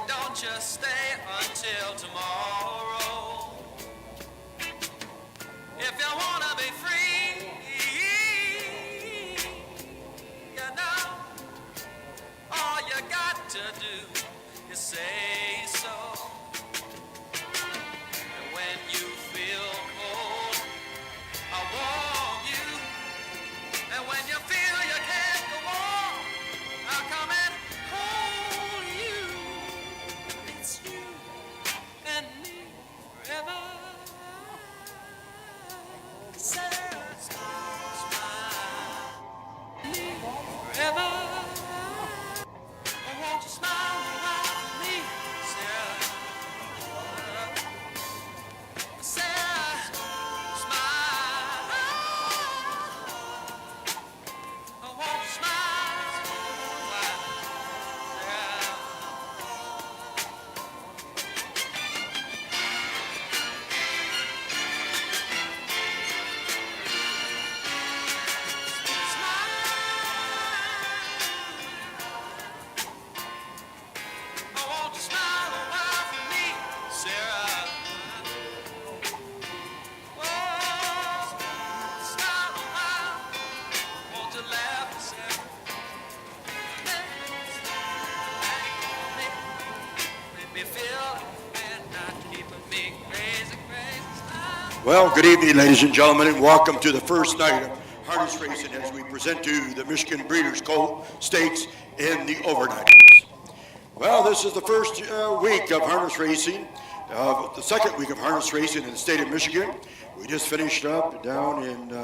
don't just stay until tomorrow. If you wanna be free, you know, all you got to do is say so. And when you feel cold, I'll warm you. And when you feel you can't go on, I'll come and hold you. It's you and me forever. Sarah, smile, me forever. Oh, won't you smile around me, Sarah? Sarah, smile. Oh, won't you smile? Sarah. Well, good evening, ladies and gentlemen, and welcome to the first night of harness racing as we present to you the Michigan Breeders' Colt Stakes in the Overnighters. Well, this is the first week of harness racing, the second week of harness racing in the state of Michigan. We just finished up down in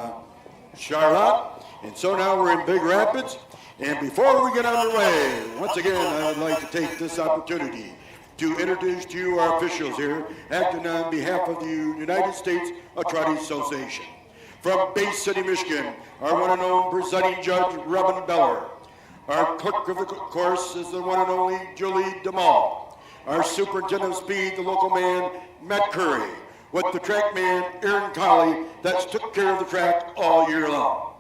Charlotte, and so now we're in Big Rapids. And before we get underway, once again, I would like to take this opportunity to introduce to you our officials here, acting on behalf of the United States Equestrian Association. From Bay City, Michigan, our one and only presiding judge, Robin Beller. Our clerk of the course is the one and only Julie DeMall. Our superintendent of speed, the local man, Matt Curry, with the track man, Aaron Colley, that's took care of the track all year long.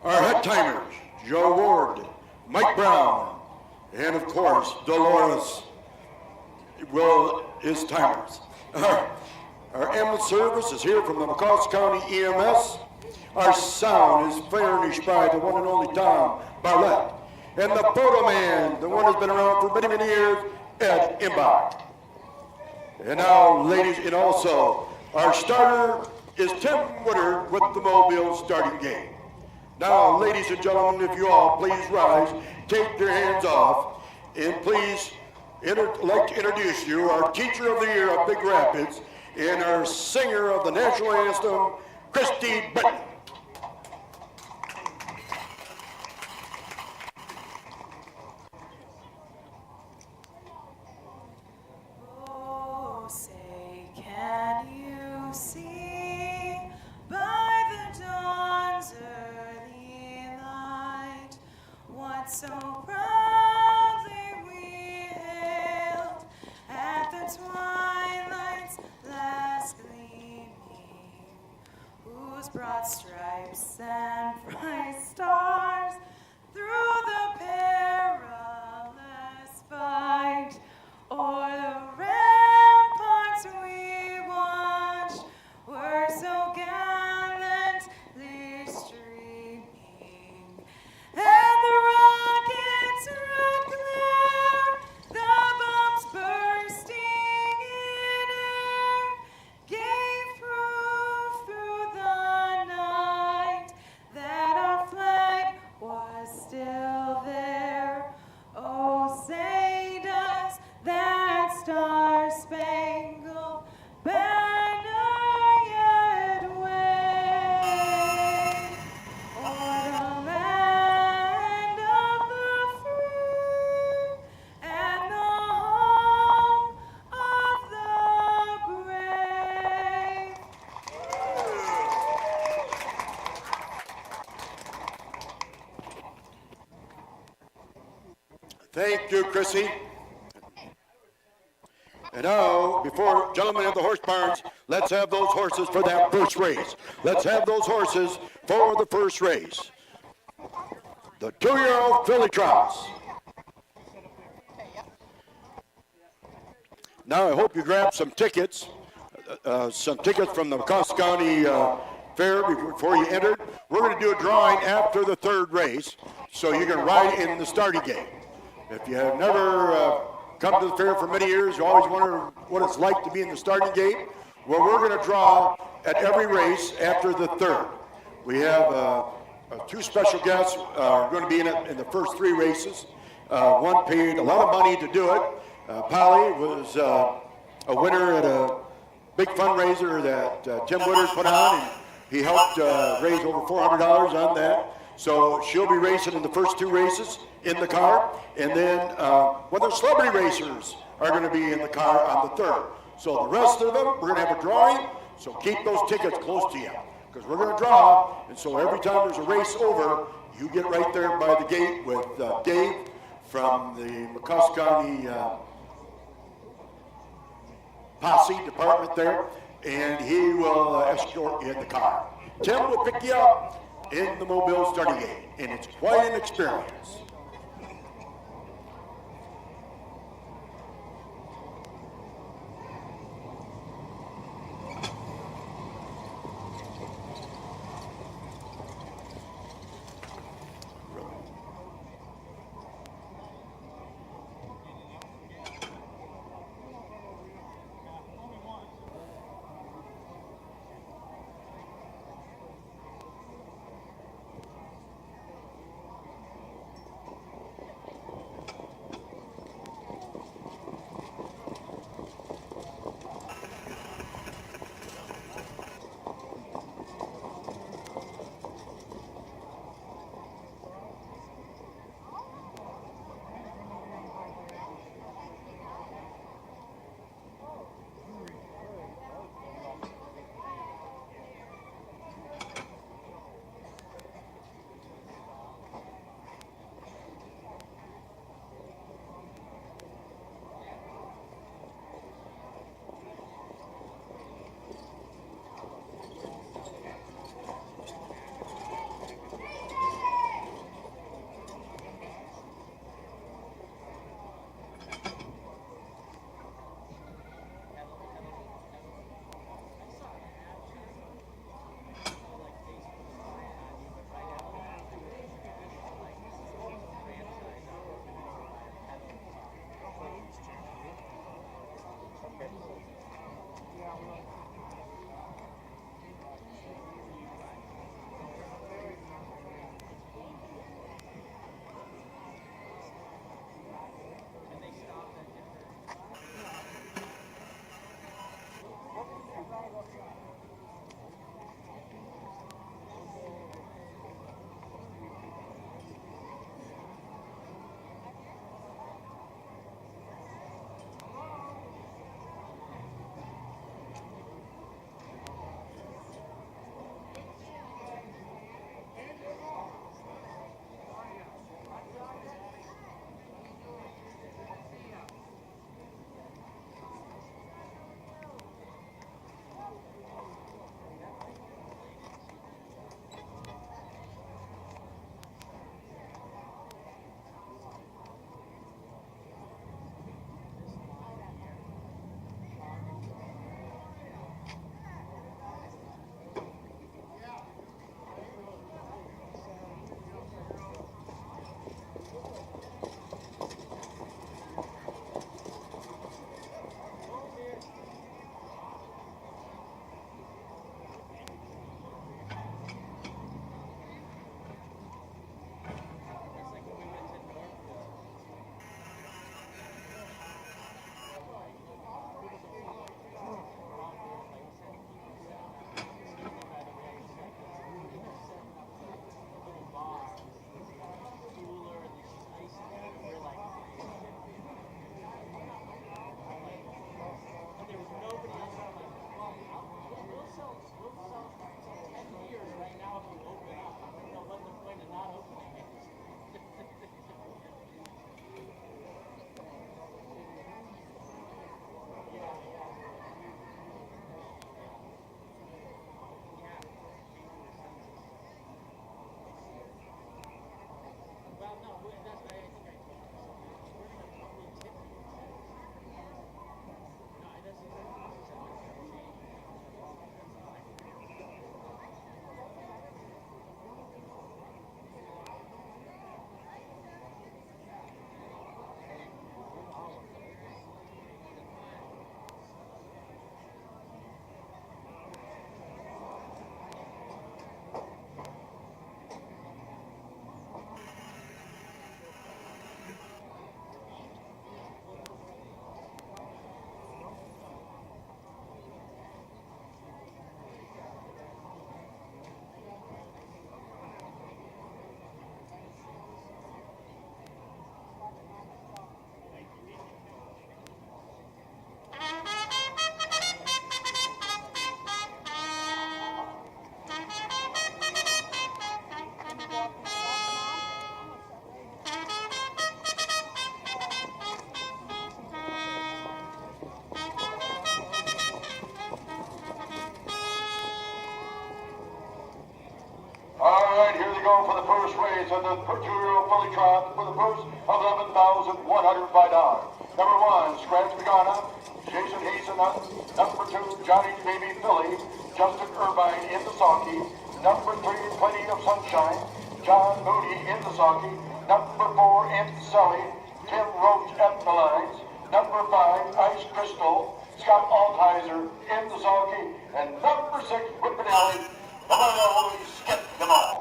Our head timers, Joe Ward, Mike Brown, and of course, Dolores is timers. Our ambulance service is here from the Mecosta County EMS. Our sound is furnished by the one and only Tom Barlett. And the photo man, the one who's been around for many, many years, Ed Imbach. And now, ladies, and also, our starter is Tim Woodard with the Mobile starting gate. Now, ladies and gentlemen, if you all please rise, take your hands off, and please like to introduce you, our teacher of the year of Big Rapids, and our singer of the national anthem, Christy Britton. Oh, say, can you see by the dawn's early light what so proudly we hailed at the twilight's last gleaming, whose broad stripes and bright stars through the perilous fight o'er the ramparts we watched were so gallantly streaming, and the rockets' red glare, the bombs bursting in air, gave proof through the night that our flag was still there. Oh, say does that star-spangled banner yet wave o'er the land of the free and the home of the brave? Thank you, Chrissy. And now, before gentlemen of the horse barns, let's have those horses for that first race. Let's have those horses for the first race. The 2-year-old filly cross. Now I hope you grab some tickets from the Mecosta County Fair before you enter. We're going to do a drawing after the third race, so you can ride in the starting gate. If you have never come to the fair for many years, you always wonder what it's like to be in the starting gate. Well, we're going to draw at every race after the third. We have two special guests going to be in it in the first three races. One paid a lot of money to do it. Polly was a winner at a big fundraiser that Tim Woodard put on, and he helped raise over $400 on that. So she'll be racing in the first two races in the car, and then one of the celebrity racers are going to be in the car on the third. So the rest of them, we're going to have a drawing, so keep those tickets close to you, because we're going to draw, and so every time there's a race over, you get right there by the gate with Dave from the Mecosta County posse department there, and he will escort you in the car. Tim will pick you up in the Mobile starting gate, and it's quite an experience. go for the first race of the 2-year-old filly trot for the purse of $11,105. Number 1, Scratch Pagana, Jason Hazelnut. Number 2, Johnny's Baby Filly, Justin Irvine in the Saki. Number 3, Plenty of Sunshine, John Moody in the Saki. Number 4, Aunt Sally, Tim Roach at the lines. Number 5, Ice Crystal, Scott Altizer in the Saki. And number 6, Whippin' Alley, Skip them all.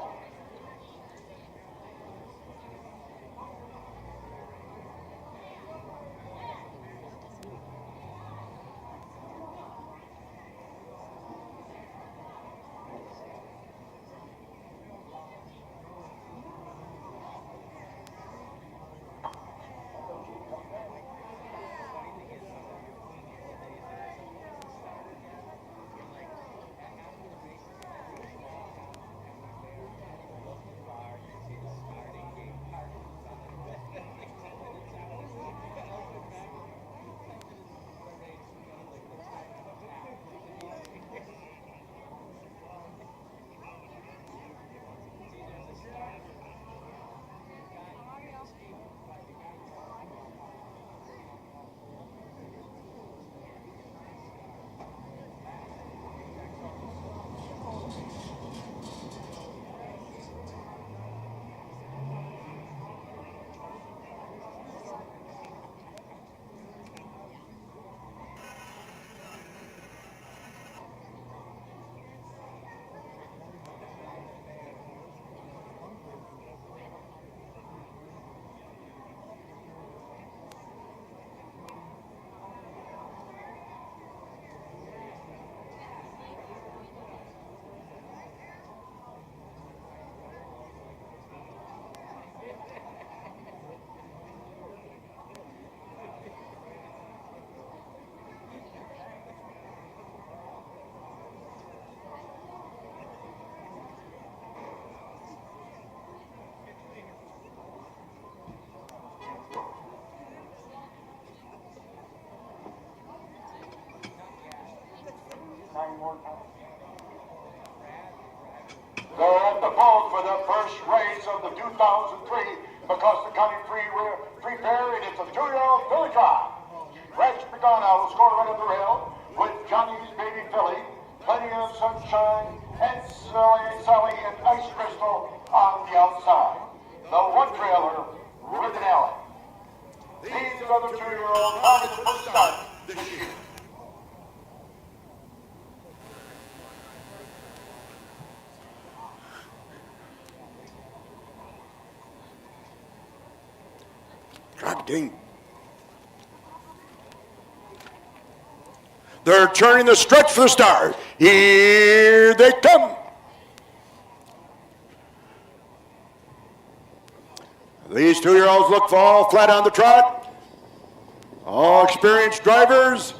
They're at the post for the first race of the 2003 Mecosta County Free Fair, and it's a 2-year-old filly trot. Rex Pagana will score right at the rail with Johnny's Baby Filly, Plenty of Sunshine, and Sally and Ice Crystal on the outside. The one trailer, Ribbon Alley. These are the 2-year-old targets for start this year. Ding. They're turning the stretch for the start. Here they come. These 2-year-olds look for all flat on the trot. All experienced drivers.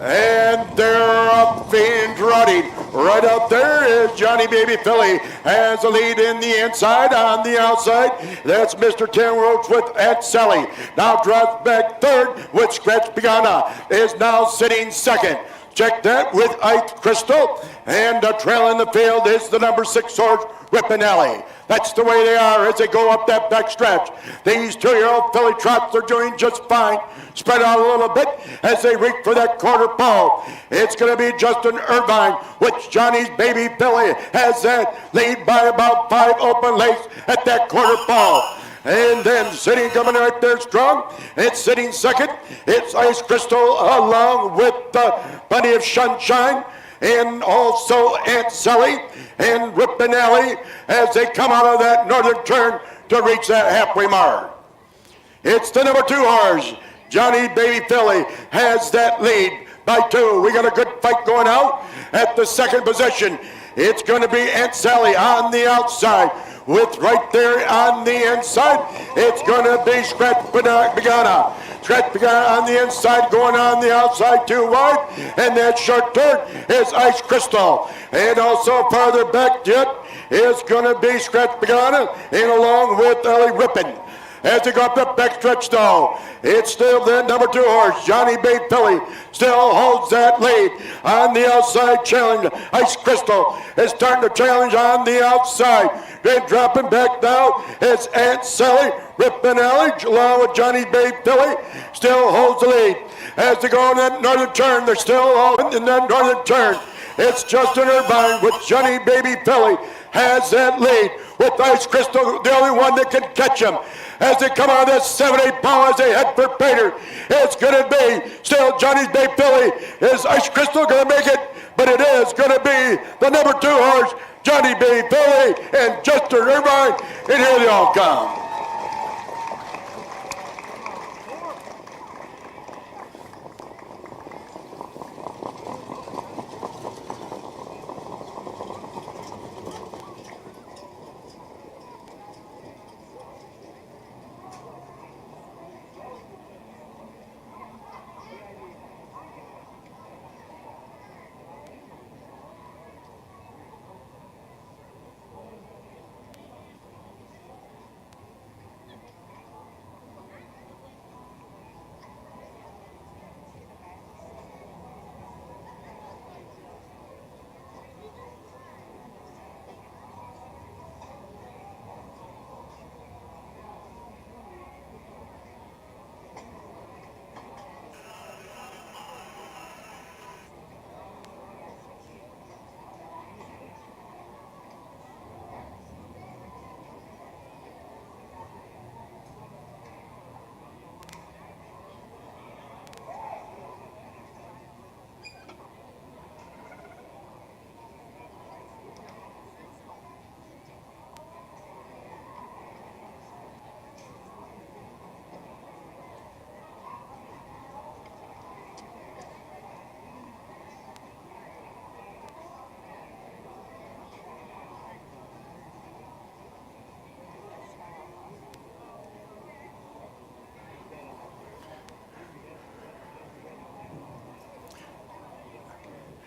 And they're up and trotting. Right up there is Johnny Baby Filly. Has the lead in the inside. On the outside, that's Mr. Tim Roach with Aunt Sally. Now drops back third with Scratch Pagana. Is now sitting second. Check that with Ice Crystal. And the trail in the field is the number 6 horse, Rippin' Alley. That's the way they are as they go up that back stretch. These 2-year-old filly trots are doing just fine. Spread out a little bit as they reach for that quarter pole. It's going to be Justin Irvine, which Johnny's Baby Filly has that lead by about 5 open lengths at that quarter pole. And then sitting coming right there strong. It's sitting second. It's Ice Crystal along with Plenty of Sunshine. And also Aunt Sally and Rippin' Alley as they come out of that northern turn to reach that halfway mark. It's the number 2 horse. Johnny Baby Filly has that lead by 2. We got a good fight going out at the second position. It's going to be Aunt Sally on the outside. With right there on the inside, it's going to be Scratch Pagana. Scratch Pagana on the inside, going on the outside too wide. And that short third is Ice Crystal. And also farther back yet is going to be Scratch Pagana, and along with Ellie Rippin'. As they go up the backstretch though, it's still the number 2 horse, Johnny Bay Philly, still holds that lead. On the outside challenge, Ice Crystal is starting to challenge on the outside. Then dropping back now, it's Aunt Sally, Rippin' Alley, along with Johnny Bay Philly, still holds the lead. As they go in that northern turn, they're still all in that northern turn. It's Justin Irvine with Johnny Baby Philly has that lead with Ice Crystal, the only one that can catch him. As they come out of this 7-8 power as they head for Pater, it's going to be still Johnny's Bay Philly. Is Ice Crystal going to make it? But it is going to be the number 2 horse, Johnny Bay Philly and Justin Irvine, and here they all come.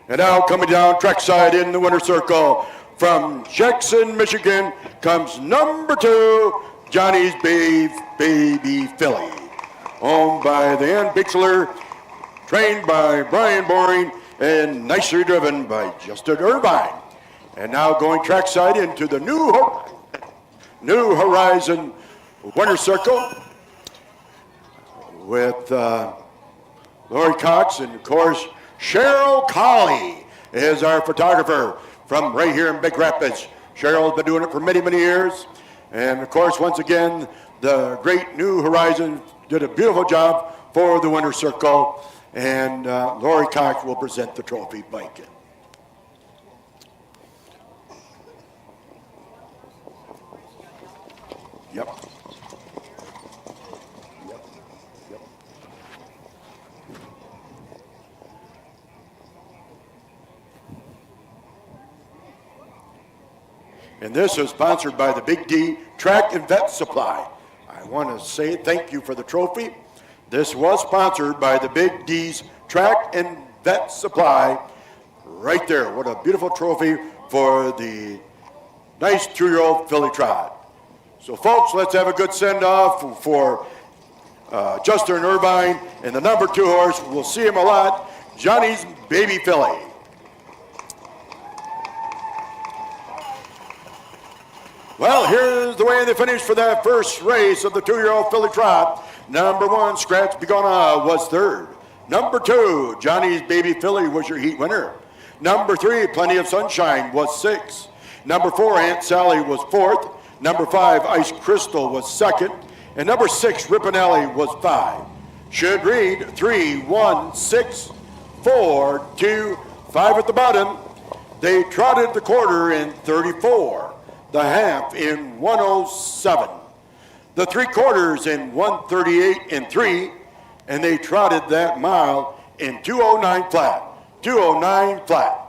And now coming down trackside in the winner's circle from Jackson, Michigan, comes number 2, Johnny's Baby Philly. Owned by the Ann Bixler, trained by Brian Boring, and nicely driven by Justin Irvine. And now going trackside into the New Horizon winner's circle with Lori Cox, and of course, Cheryl Colley is our photographer from right here in Big Rapids. Cheryl's been doing it for many, many years. And of course, once again, the great New Horizon did a beautiful job for the winner's circle. And Lori Cox will present the trophy blanket. Yep. And this is sponsored by the Big D Track and Vet Supply. I want to say thank you for the trophy. This was sponsored by the Big D's Track and Vet Supply. Right there, what a beautiful trophy for the nice 2-year-old filly trot. So folks, let's have a good send-off for Justin Irvine and the number 2 horse. We'll see him a lot, Johnny's Baby Philly. Well, here's the way they finished for that first race of the 2-year-old filly trot. Number 1, Scratch Begona, was 3rd. Number 2, Johnny's Baby Philly was your heat winner. Number 3, Plenty of Sunshine, was 6th. Number 4, Aunt Sally, was 4th. Number 5, Ice Crystal, was 2nd. And number 6, Rippin' Alley, was 5. Should read 3, 1, 6, 4, 2, 5 at the bottom. They trotted the quarter in 34. The half in 107, the 3/4 in 138 and 3, and they trotted that mile in 209 flat. 209 flat.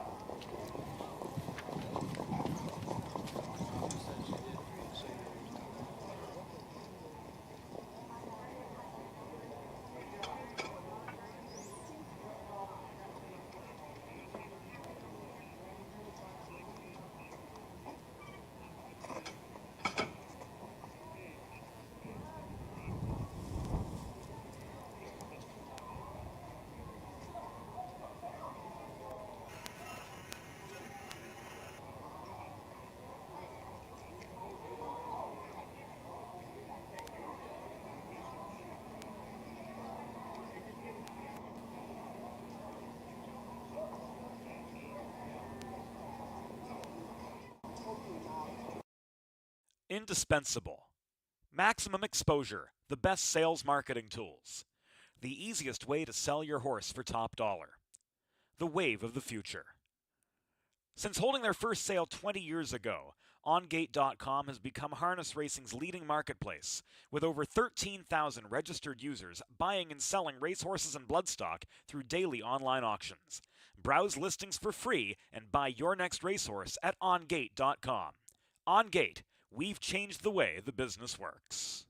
Indispensable. Maximum exposure, the best sales marketing tools. The easiest way to sell your horse for top dollar. The wave of the future. Since holding their first sale 20 years ago, OnGate.com has become harness racing's leading marketplace, with over 13,000 registered users buying and selling racehorses and bloodstock through daily online auctions. Browse listings for free and buy your next racehorse at OnGate.com. OnGate, we've changed the way the business works.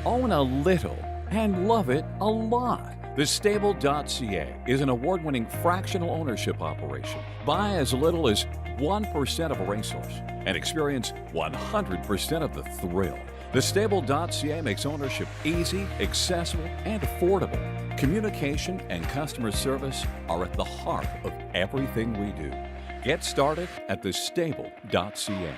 Own a little and love it a lot. TheStable.ca is an award-winning fractional ownership operation. Buy as little as 1% of a racehorse and experience 100% of the thrill. TheStable.ca makes ownership easy, accessible, and affordable. Communication and customer service are at the heart of everything we do. Get started at TheStable.ca.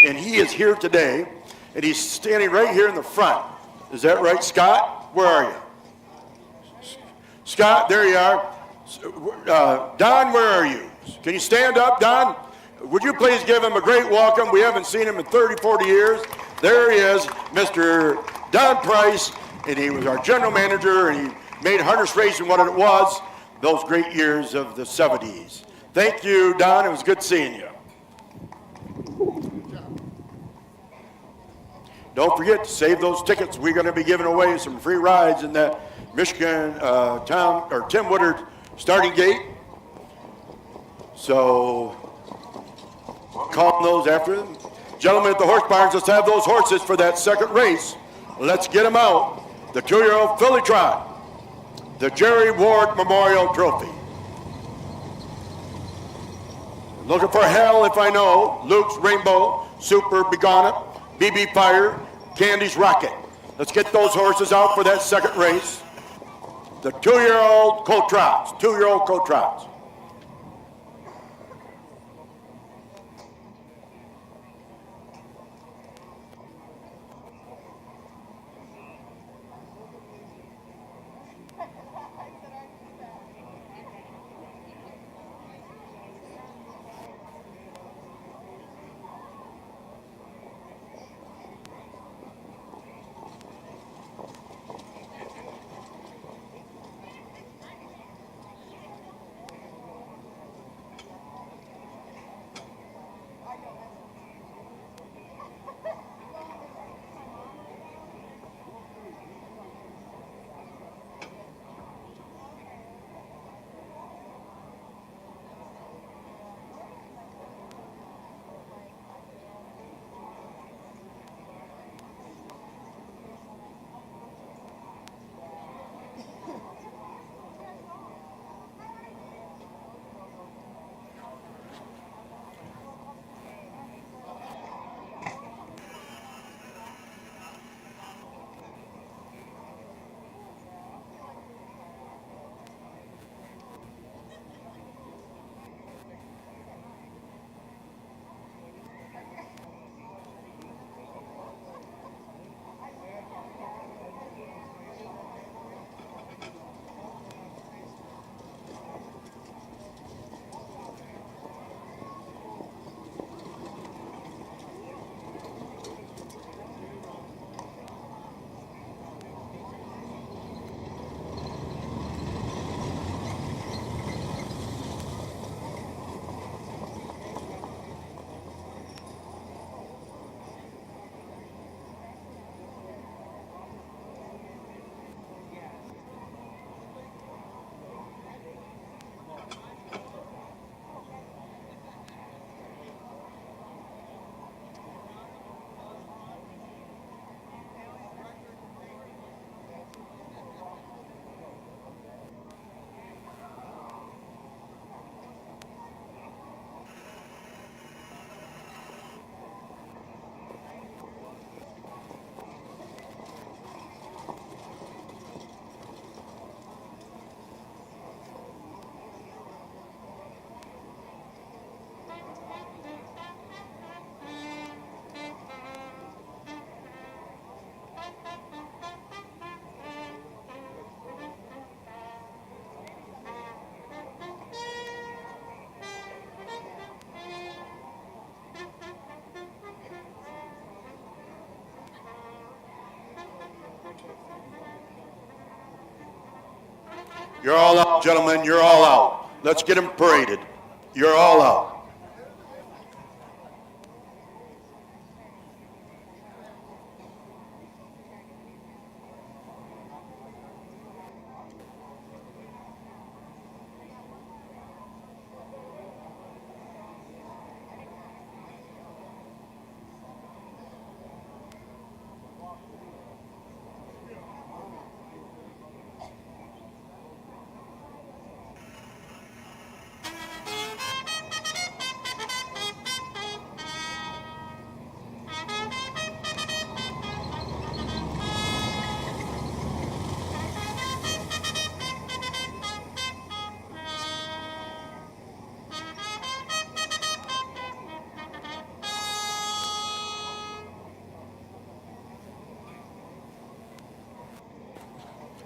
And he is here today, and he's standing right here in the front. Is that right, Scott? Where are you? Scott, there you are. Don, where are you? Can you stand up, Don? Would you please give him a great welcome? We haven't seen him in 30, 40 years. There he is, Mr. Don Price, and he was our general manager, and he made harness racing what it was those great years of the 70s. Thank you, Don. It was good seeing you. Don't forget to save those tickets. We're going to be giving away some free rides in that Michigan Tim Woodard starting gate. So call those after them. Gentlemen at the horse barns, let's have those horses for that second race. Let's get them out. The 2-year-old filly trot, the Jerry Ward Memorial Trophy. Looking for Hell If I Know, Luke's Rainbow, Super Begana, BB Fire, Candy's Rocket. Let's get those horses out for that second race. The 2-year-old colt trots, 2-year-old colt trots. You're all out, gentlemen. You're all out. Let's get them paraded. You're all out.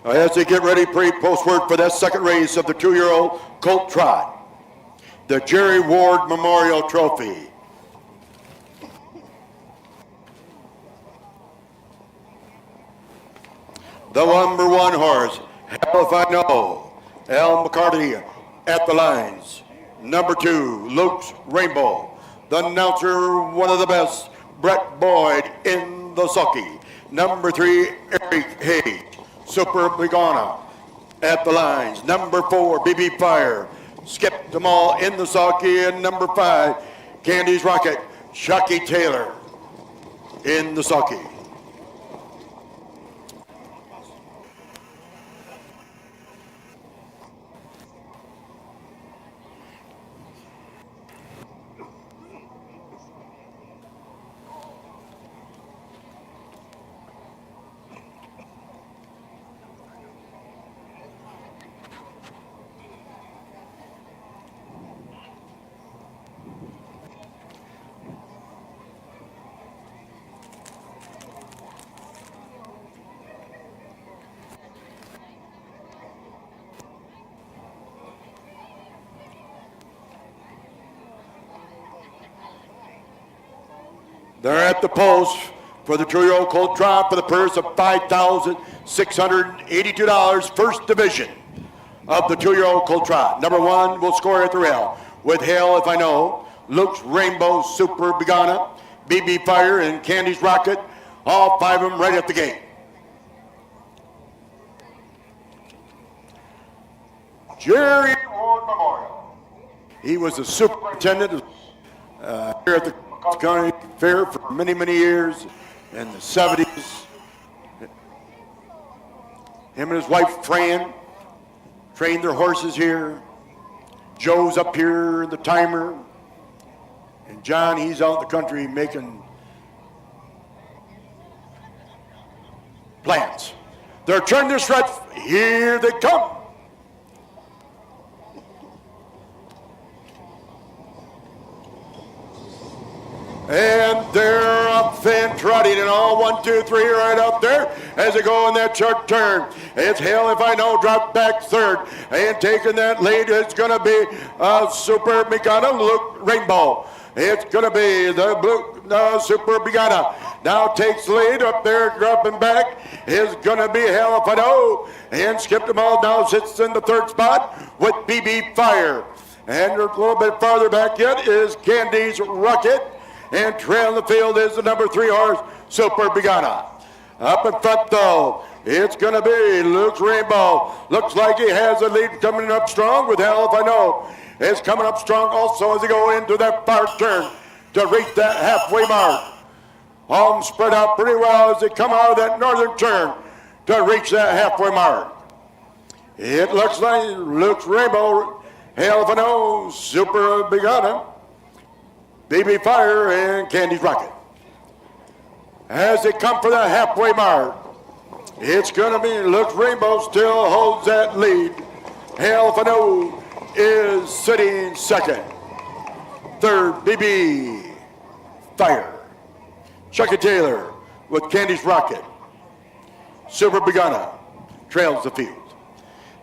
As they get ready, post word for that second race of the 2-year-old Colt Trot, the Jerry Ward Memorial Trophy. The number 1 horse, Hell If I Know, Al McCarty at the lines. Number 2, Luke's Rainbow. The announcer, one of the best, Brett Boyd in the sulky. Number 3, Eric Hayes. Super Bigana at the lines. Number 4, BB Fire. Skipped them all in the sulky. And number 5, Candy's Rocket, Chucky Taylor in the sulky. They're at the post for the 2-year-old Colt Trot for the purse of $5,682, first division of the 2-year-old Colt Trot. Number 1 will score at the rail with Hell If I Know, Luke's Rainbow, Super Bigana, BB Fire, and Candy's Rocket. All 5 of them right at the gate. Jerry Ward Memorial. He was the superintendent here at the County Fair for many, many years in the 70s. Him and his wife, Fran, trained their horses here. Joe's up here in the timer. And John, he's out in the country making plans. They're turning this right. Here they come. And they're up and trotting, and all 1, 2, 3 right up there as they go in that short turn. It's Hell If I Know, dropped back third, and taking that lead, it's going to be Super Bigana, Luke Rainbow. It's going to be the blue Super Bigana. Now takes the lead up there, dropping back. Is going to be Hell If I Know, and skipped them all. Now sits in the third spot with BB Fire. And a little bit farther back yet is Candy's Rocket. And trailing the field is the number 3 horse, Super Bigana. Up in front, though, it's going to be Luke's Rainbow. Looks like he has a lead coming up strong with Hell If I Know. It's coming up strong also as they go into that far turn to reach that halfway mark. All them spread out pretty well as they come out of that northern turn to reach that halfway mark. It looks like Luke's Rainbow, Hell If I Know, Super Bigana, BB Fire, and Candy's Rocket. As they come for that halfway mark, it's going to be Luke's Rainbow still holds that lead. Hell If I Know is sitting second. Third, BB Fire. Chucky Taylor with Candy's Rocket. Super Bigana trails the field.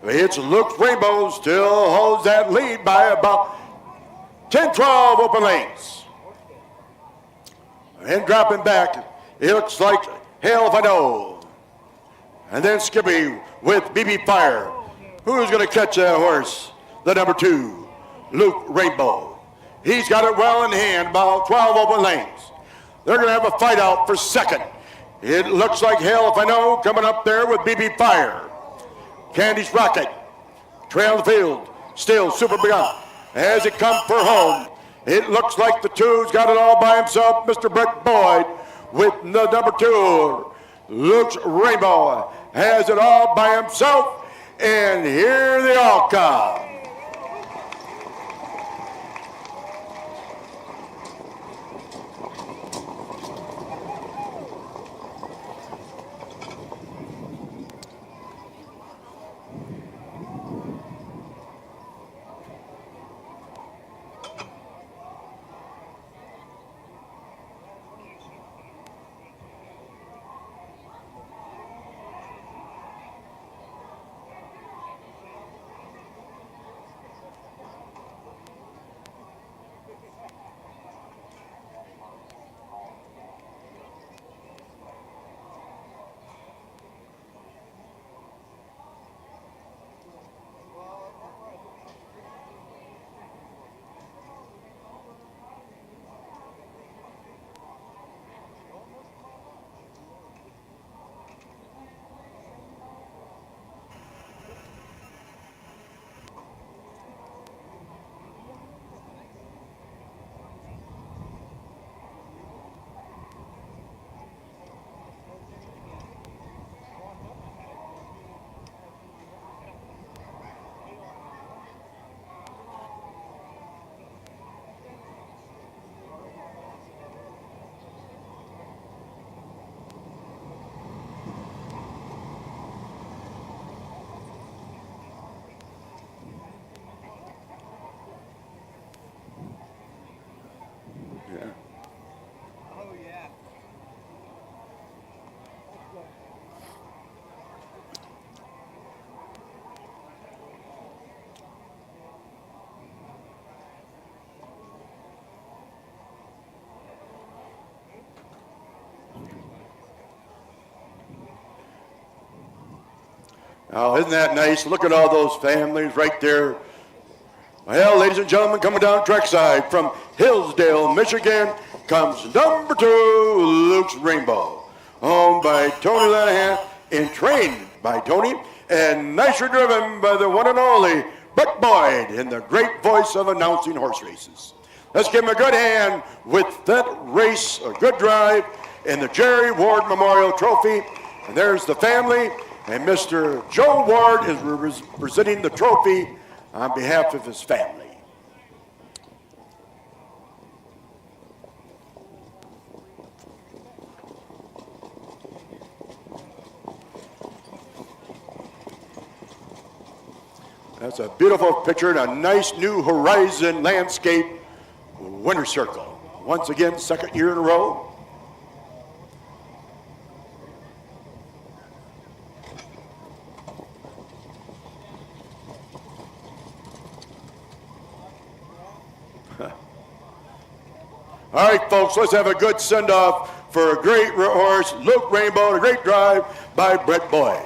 It's Luke's Rainbow still holds that lead by about 10, 12 open lanes. And dropping back, it looks like Hell If I Know. And then Skippy with BB Fire. Who's going to catch that horse? The number 2, Luke Rainbow. He's got it well in hand, about 12 open lanes. They're going to have a fight out for second. It looks like hell if I know, coming up there with BB Fire. Candy's Rocket, trail the field, still Super Beyond. As it comes for home, it looks like the 2's got it all by himself, Mr. Brett Boyd, with the number 2, Luke's Rainbow, has it all by himself, and here they all come. Oh, isn't that nice? Look at all those families right there. Well, ladies and gentlemen, coming down trackside from Hillsdale, Michigan, comes number 2, Luke's Rainbow, owned by Tony Lanahan and trained by Tony, and nicely driven by the one and only Brett Boyd in the great voice of announcing horse races. Let's give him a good hand with that race, a good drive, in the Jerry Ward Memorial Trophy. And there's the family. And Mr. Joe Ward is presenting the trophy on behalf of his family. That's a beautiful picture and a nice new horizon landscape winner circle. Once again, second year in a row. All right, folks, let's have a good send-off for a great horse, Luke Rainbow, and a great drive by Brett Boyd.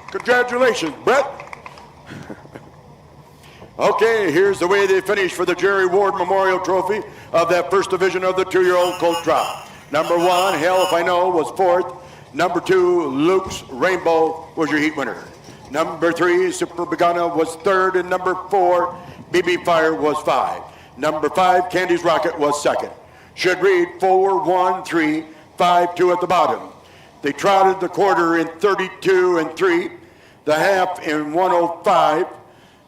Congratulations, Brett. Okay, here's the way they finished for the Jerry Ward Memorial Trophy of that first division of the 2-year-old colt drop. Number 1, Hell If I Know, was 4th. Number 2, Luke's Rainbow was your heat winner. Number 3, Super Begana was 3rd, and number 4, BB Fire was 5. Number 5, Candy's Rocket was 2nd. Should read 4, 1, 3, 5, 2 at the bottom. They trotted the quarter in 32 and 3, the half in 105,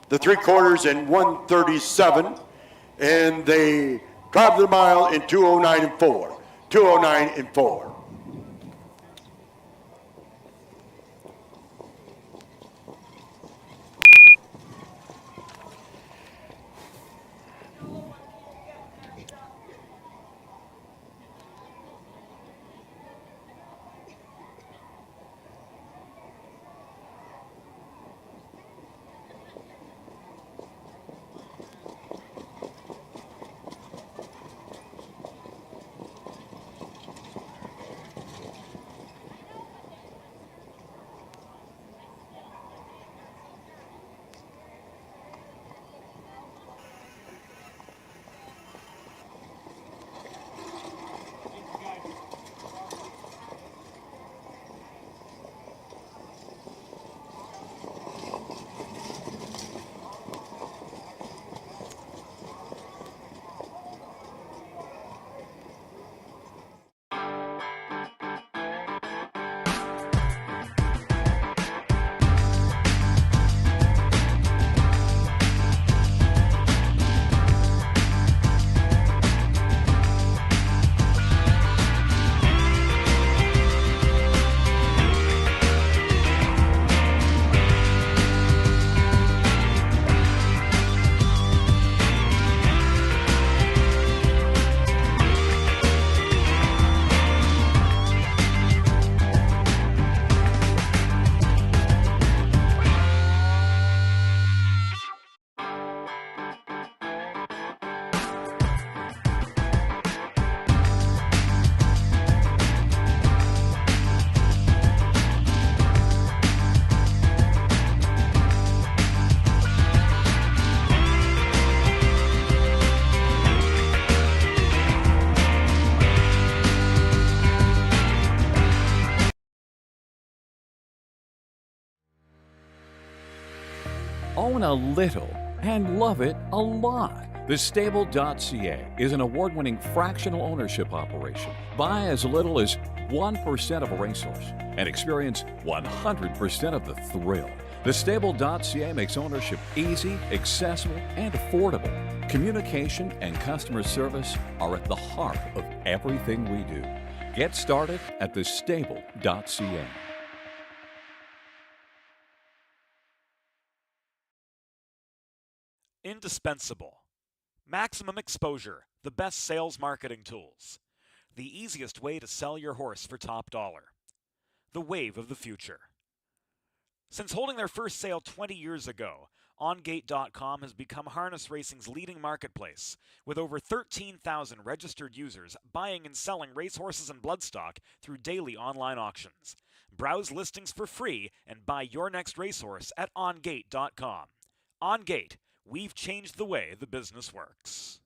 the 3/4 in 137, and they trotted the mile in 209 and 4. 209 and 4. Own a little and love it a lot. Thestable.ca is an award-winning fractional ownership operation. Buy as little as 1% of a racehorse and experience 100% of the thrill. Thestable.ca makes ownership easy, accessible, and affordable. Communication and customer service are at the heart of everything we do. Get started at thestable.ca. Indispensable. Maximum exposure, the best sales marketing tools. The easiest way to sell your horse for top dollar. The wave of the future. Since holding their first sale 20 years ago, OnGate.com has become harness racing's leading marketplace, with over 13,000 registered users buying and selling racehorses and bloodstock through daily online auctions. Browse listings for free and buy your next racehorse at OnGate.com. OnGate, we've changed the way the business works.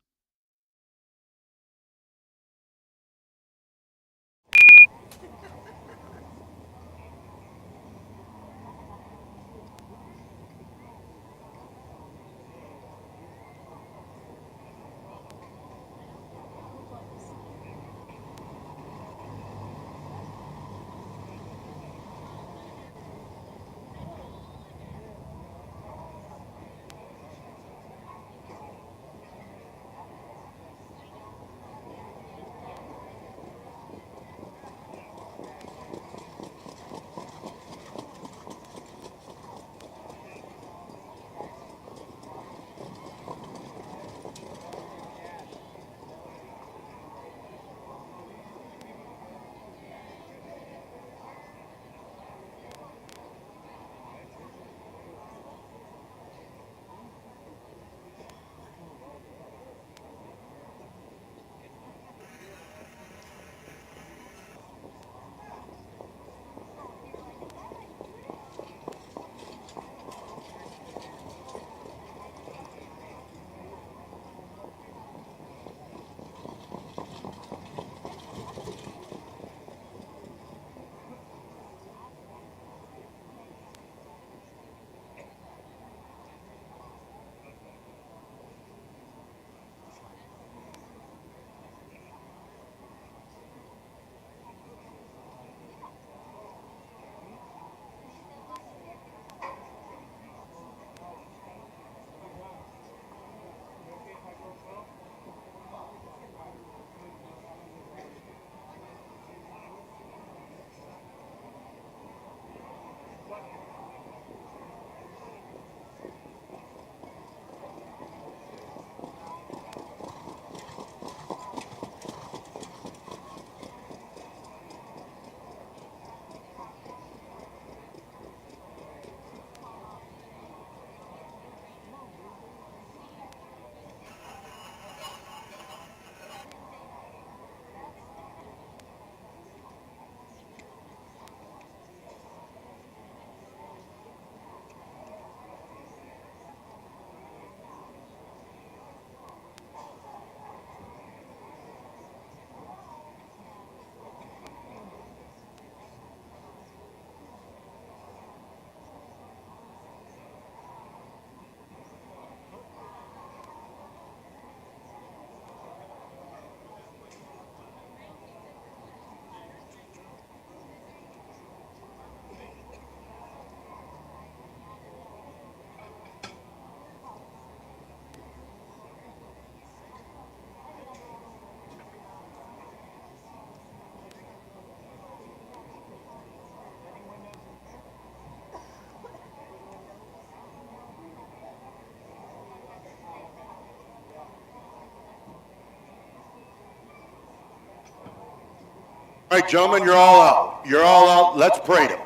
All right, gentlemen, you're all out. You're all out. Let's parade them.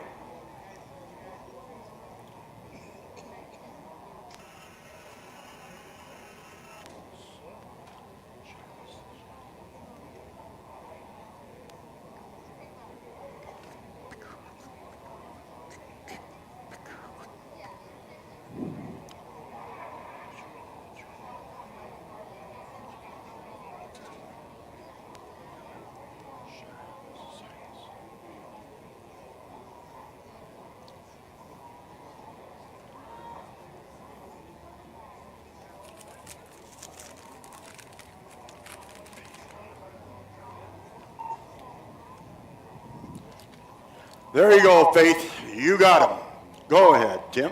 There you go, Faith. You got him. Go ahead, Tim.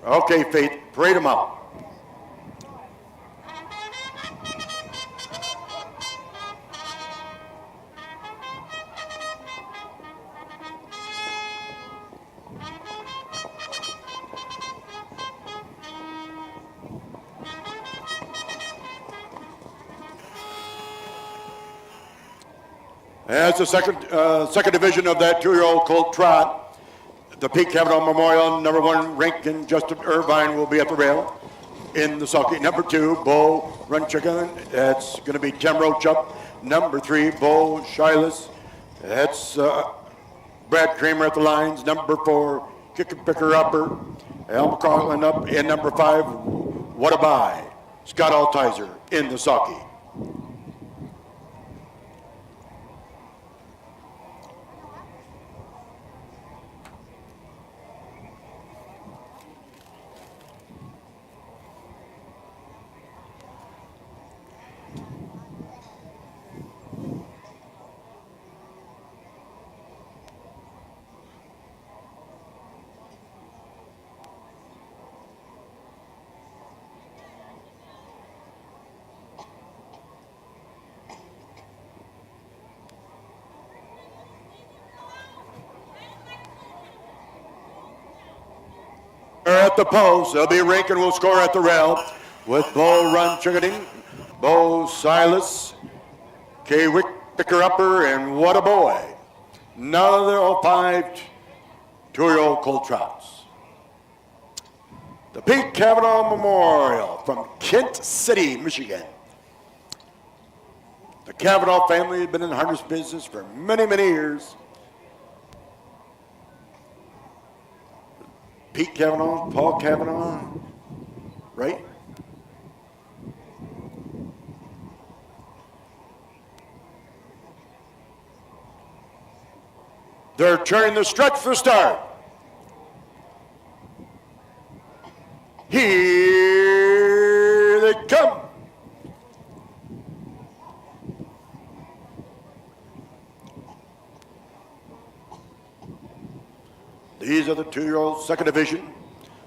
Okay, Faith, parade them out. As the second division of that 2-year-old colt trot, the Pete Cavanaugh Memorial, number 1 Rankin Justin Irvine will be at the rail in the sulky. Number 2, Bo Run Chicken, that's going to be Tim Roach up. Number 3, Bo Shilas, that's Brad Kramer at the lines. Number 4, Kick and Picker Upper, Al McCaughlin up. And number 5, What a Buy, Scott Altizer in the sulky. At the post, they'll be Rankin will score at the rail with Bo Run Chicketing, Bo Silas, K. Wick Picker Upper, and What a Boy. Now they're all 5 2-year-old colt trots. The Pete Cavanaugh Memorial from Kent City, Michigan. The Cavanaugh family has been in the harness business for many, many years. Pete Cavanaugh, Paul Cavanaugh, right? They're turning the stretch for start. Here they come. These are the 2-year-olds, second division.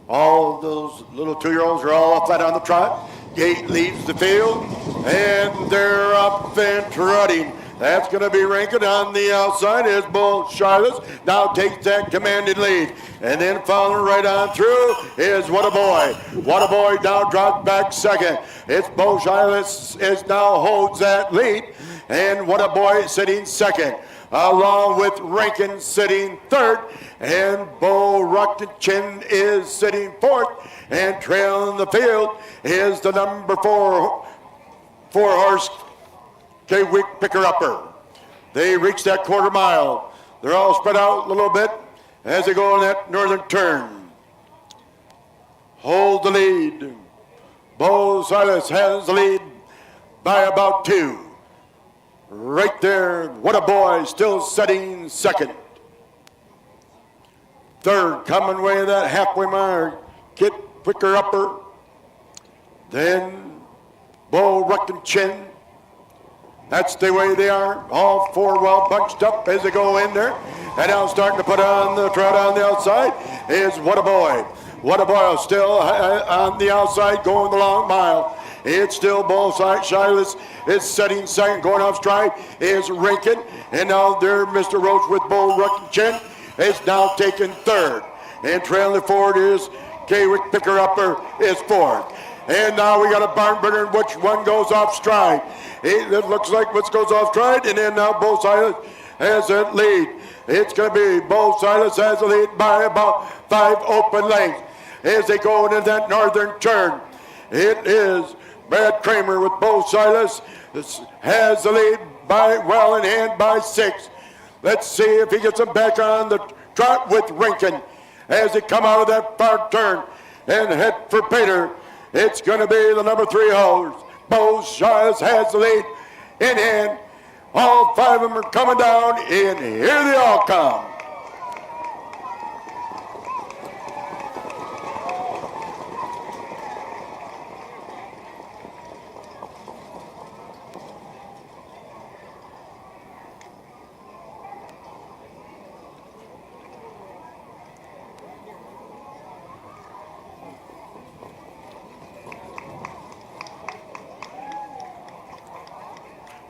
All those little 2-year-olds are all flat on the trot. Gate leaves the field, and they're up and trotting. That's going to be Rankin. On the outside is Bo Shilas. Now takes that commanding lead. And then following right on through is What a Boy. What a Boy now drops back second. It's Bo Shilas is now holds that lead. And What a Boy sitting second, along with Rankin sitting third, and Bo Ruckton is sitting fourth, and trailing the field is the number 4 horse K-Wick Picker Upper. They reach that quarter mile. They're all spread out a little bit as they go on that northern turn. Hold the lead. Bo Silas has the lead by about 2. Right there, What a Boy still setting second. Third, coming way of that halfway mark, Kit Picker Upper. Then Bo Ruckton. That's the way they are. All 4 well bunched up as they go in there. And now starting to put on the trot on the outside is What a Boy. What a Boy still on the outside going the long mile. It's still Bo Shilas is setting second. Going off stride is Rankin. And now there Mr. Roach with Bo Ruckton is now taking third. And trailing forward is K-Wick Picker Upper is fourth. And now we got a barn burner, which one goes off stride. It looks like which goes off stride, and then now Bo Silas has that lead. It's going to be Bo Silas has the lead by about 5 open lengths as they go into that northern turn. It is Brad Kramer with Bo Silas has the lead by well in hand by 6. Let's see if he gets them back on the trot with Rankin as they come out of that far turn and head for Peter. It's going to be the number 3 horse. Bo Shilas has the lead in hand. All 5 of them are coming down, and here they all come.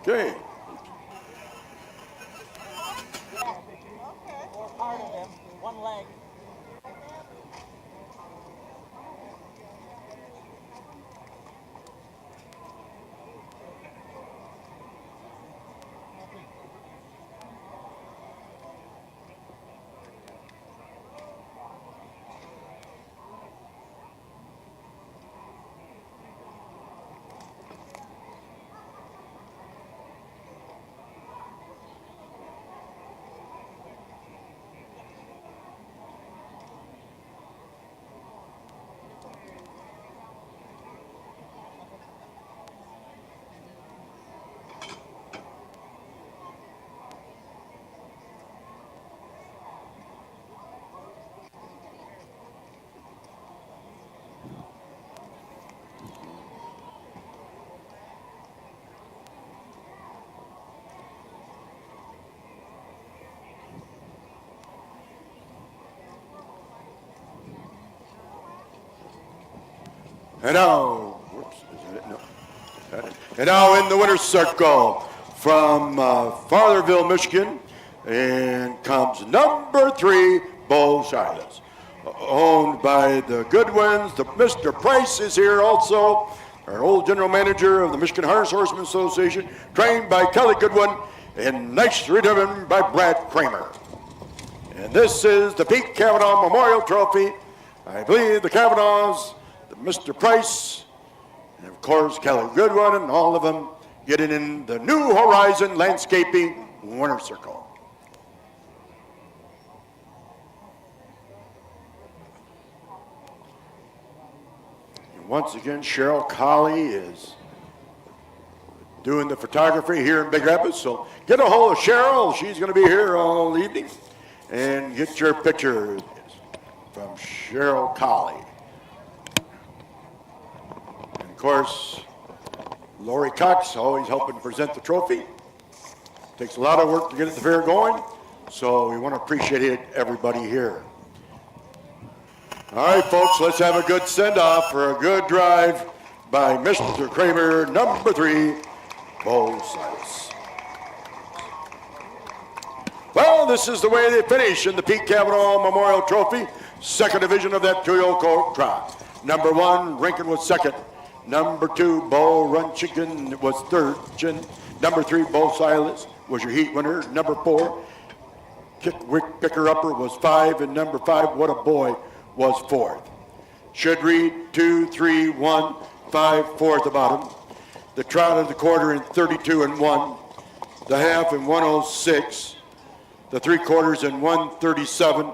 Okay. Part of him, one leg. And now, whoops, is that it? No. Is that it? And now in the winner's circle from Fartherville, Michigan, and comes number 3, Bo Silas. Owned by the Goodwins. Mr. Price is here also, our old general manager of the Michigan Harness Horsemen Association, trained by Kelly Goodwin, and nicely driven by Brad Kramer. And this is the Pete Cavanaugh Memorial Trophy. I believe the Cavanaughs, Mr. Price, and of course Kelly Goodwin, and all of them getting in the New Horizon Landscaping winner circle. And once again, Cheryl Colley is doing the photography here in Big Rapids, so get a hold of Cheryl. She's going to be here all evening, and get your picture from Cheryl Colley. Of course, Lori Cox always helping present the trophy. Takes a lot of work to get the fair going, so we want to appreciate everybody here. All right, folks, let's have a good send-off for a good drive by Mr. Kramer, number 3, Bo Silas. Well, this is the way they finish in the Pete Cavanaugh Memorial Trophy, second division of that two-year-old colt trot. Number 1, Rankin was second. Number 2, Bo Run Chicken was third. Number 3, Bo Silas was your heat winner. Number 4, Picker Upper was 5. And number 5, What a Boy, was 4th. Should read 2, 3, 1, 5, 4 at the bottom. The trot of the quarter in 32 and 1. The half in 106. The 3/4 in 137.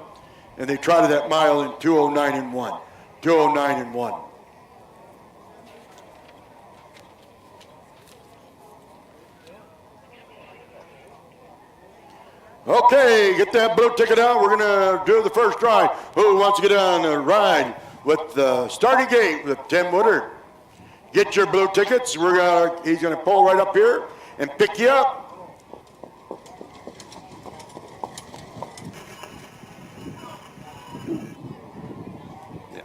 And they trotted that mile in 209 and 1. 209 and 1. Okay, get that blue ticket out. We're going to do the first ride. Who wants to get on a ride with the starting gate with Tim Woodard? Get your blue tickets. He's going to pull right up here and pick you up. Yeah.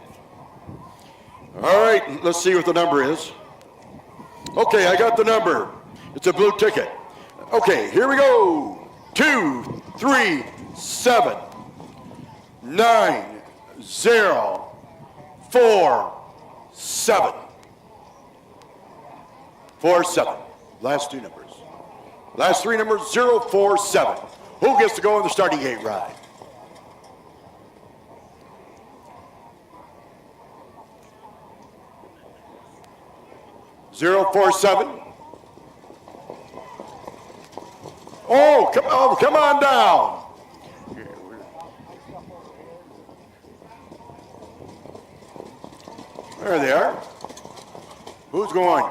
All right, let's see what the number is. Okay, I got the number. It's a blue ticket. Okay, here we go. 2, 3, 7, 9, 0, 4, 7. 4, 7. Last 2 numbers. Last 3 numbers, 0, 4, 7. Who gets to go on the starting gate ride? Zero, 4, 7. Oh, come on down. There they are. Who's going?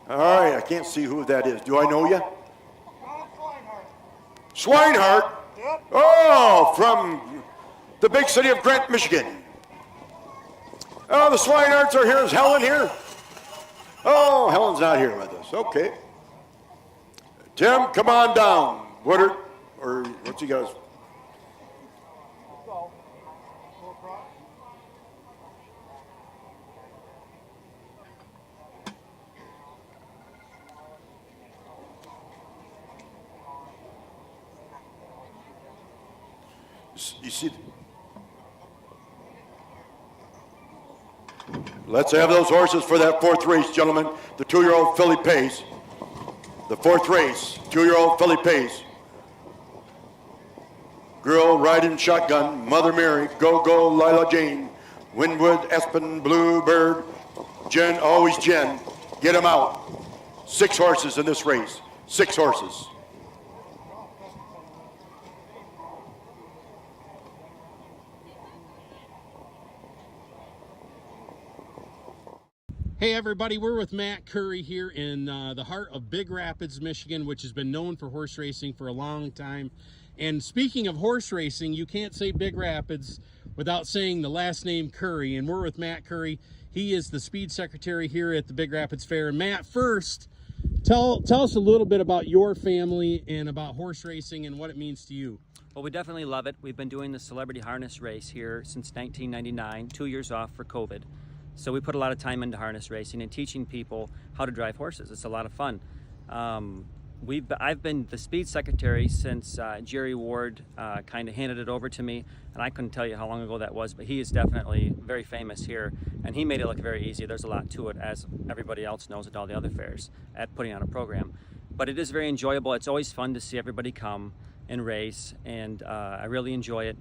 All right, I can't see who that is. Do I know you? Swinehart? Yep. Oh, from the big city of Grant, Michigan. Oh, the Swineharts are here. Is Helen here? Oh, Helen's not here with us. Okay. Tim, come on down. Woodard, or what's he got? You see? Let's have those horses for that fourth race, gentlemen. The 2-year-old filly pays. The fourth race, 2-year-old filly pays. Girl riding shotgun, Mother Mary, Go Go, Lila Jane, Windwood, Espen, Bluebird, Jen, always Jen. Get them out. 6 horses in this race. 6 horses. Hey everybody, we're with Matt Curry here in the heart of Big Rapids, Michigan, which has been known for horse racing for a long time. And speaking of horse racing, you can't say Big Rapids without saying the last name Curry. And we're with Matt Curry. He is the speed secretary here at the Big Rapids Fair. And Matt, first, tell us a little bit about your family and about horse racing and what it means to you. Well, we definitely love it. We've been doing the celebrity harness race here since 1999, 2 years off for COVID. So we put a lot of time into harness racing and teaching people how to drive horses. It's a lot of fun. I've been the speed secretary since Jerry Ward kind of handed it over to me, and I couldn't tell you how long ago that was, but he is definitely very famous here, and he made it look very easy. There's a lot to it, as everybody else knows at all the other fairs, at putting on a program. But it is very enjoyable. It's always fun to see everybody come and race, and I really enjoy it.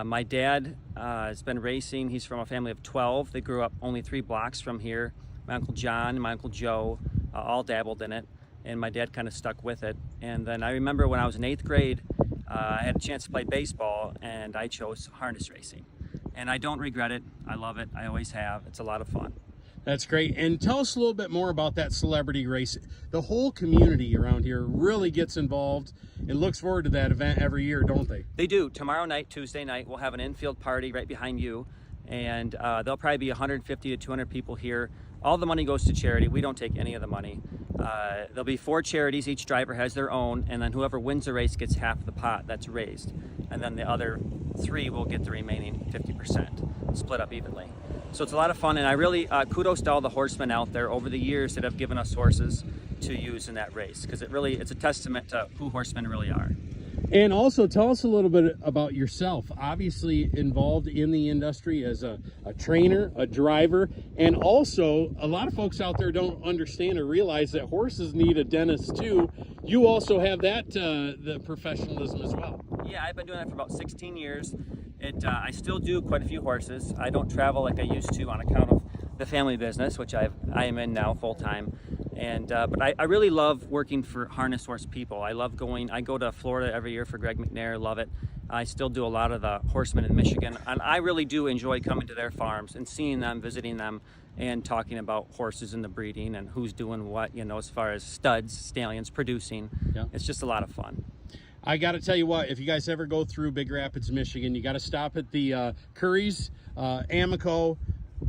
My dad has been racing. He's from a family of 12. They grew up only 3 blocks from here. My Uncle John and my Uncle Joe all dabbled in it, and my dad kind of stuck with it. And then I remember when I was in 8th grade, I had a chance to play baseball, and I chose harness racing. And I don't regret it. I love it. I always have. It's a lot of fun. That's great. And tell us a little bit more about that celebrity race. The whole community around here really gets involved and looks forward to that event every year, don't they? They do. Tomorrow night, Tuesday night, we'll have an infield party right behind you. And there'll probably be 150 to 200 people here. All the money goes to charity. We don't take any of the money. There'll be 4 charities. Each driver has their own. And then whoever wins the race gets half the pot that's raised. And then the other 3 will get the remaining 50%, split up evenly. So it's a lot of fun, and I really kudos to all the horsemen out there over the years that have given us horses to use in that race, because it's a testament to who horsemen really are. And also tell us a little bit about yourself. Obviously involved in the industry as a trainer, a driver, and also a lot of folks out there don't understand or realize that horses need a dentist too. You also have that the professionalism as well. Yeah, I've been doing that for about 16 years. I still do quite a few horses. I don't travel like I used to on account of the family business, which I am in now full time. And but I really love working for harness horse people. I love going. I go to Florida every year for Greg McNair. Love it. I still do a lot of the horsemen in Michigan, and I really do enjoy coming to their farms and seeing them, visiting them, and talking about horses and the breeding and who's doing what. You know, as far as studs, stallions, producing. Yeah. It's just a lot of fun. I got to tell you what, if you guys ever go through Big Rapids, Michigan, you got to stop at the Curry's, Amico.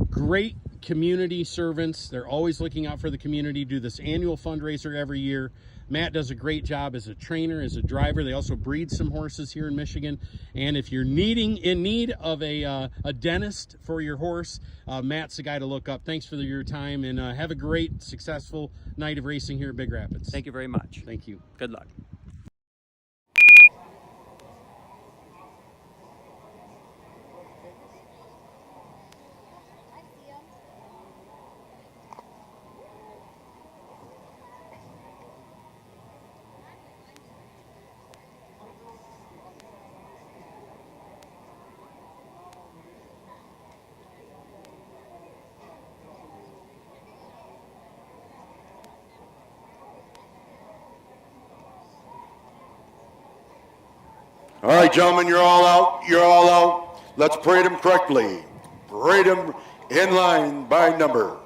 Great community servants. They're always looking out for the community, do this annual fundraiser every year. Matt does a great job as a trainer, as a driver. They also breed some horses here in Michigan. And if you're in need of a dentist for your horse, Matt's the guy to look up. Thanks for your time, and have a great, successful night of racing here at Big Rapids. Thank you very much. Thank you. Good luck. All right, gentlemen, you're all out. You're all out. Let's parade them correctly. Parade them in line by number.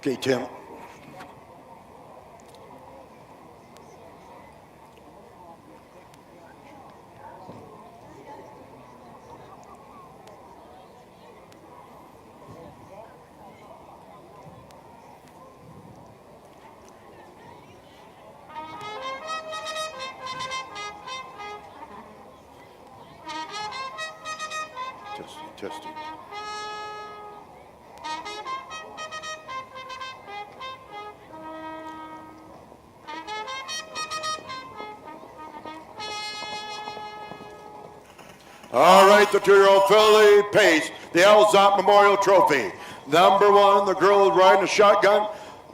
Okay, Tim. Testing, testing. All right, the 2-year-old filly Pace, the Alzop Memorial Trophy. Number 1, the girl riding a shotgun,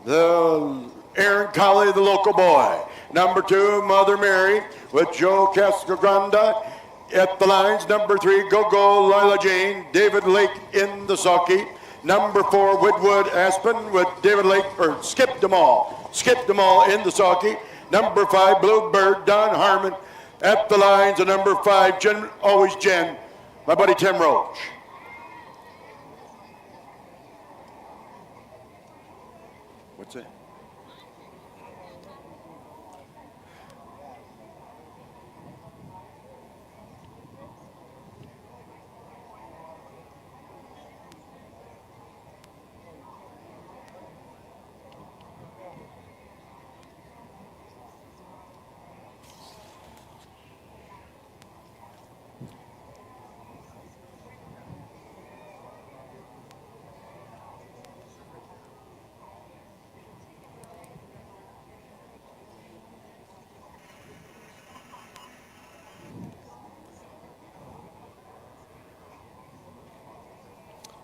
the Aaron Colley, the local boy. Number 2, Mother Mary with Joe Cascagranda at the lines. Number 3, Go-Go Lila Jane, David Lake in the sulky. Number 4, Woodwood Aspen with David Lake, or Skip them all in the sulky. Number 5, Bluebird, Don Harmon at the lines. And number 5, Jen, always Jen, my buddy Tim Roach. What's that?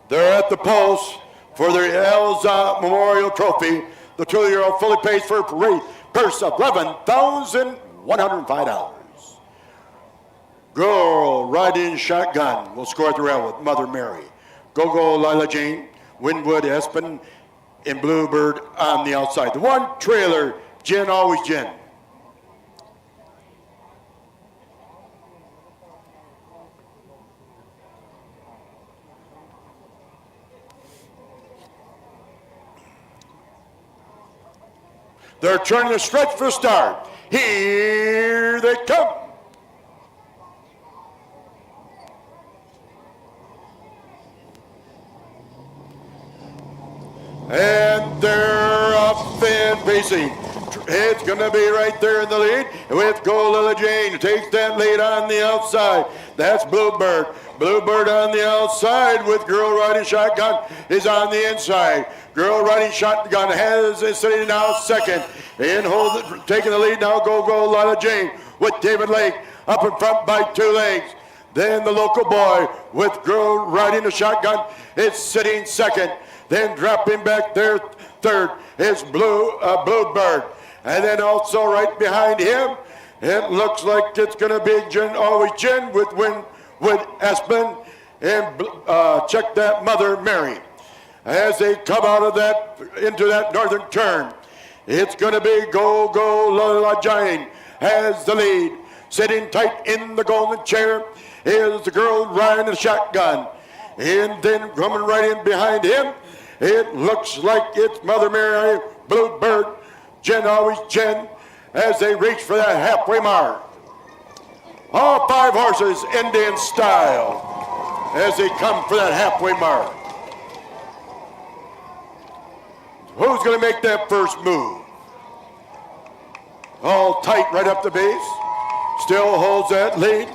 They're at the post for their Elza Memorial Trophy. The 2-year-old fully pays for a parade purse of $11,105. Girl riding shotgun will score at the rail with Mother Mary. Go-Go Lila Jane, Wynwood Espen, and Bluebird on the outside. The 1 trailer, Jen, always Jen. They're turning the stretch for a start. Here they come. And they're off and pacing. It's going to be right there in the lead with Go Lila Jane, who takes that lead on the outside. That's Bluebird. Bluebird on the outside with Girl Riding Shotgun is on the inside. Girl Riding Shotgun is sitting now second. In taking the lead now, Go Lila Jane with David Lake up in front by 2 legs. Then the local boy with Girl Riding a Shotgun is sitting second. Then dropping back there third is Bluebird. And then also right behind him, it looks like it's going to be Jen, always Jen with Aspen, and check that Mother Mary. As they come out of that, into that northern turn, it's going to be Go Lila Jane has the lead. Sitting tight in the golden chair is the girl riding a shotgun. And then coming right in behind him, it looks like it's Mother Mary, Bluebird, Jen, always Jen, as they reach for that halfway mark. All 5 horses Indian style as they come for that halfway mark. Who's going to make that first move? All tight right up the base. Still holds that lead.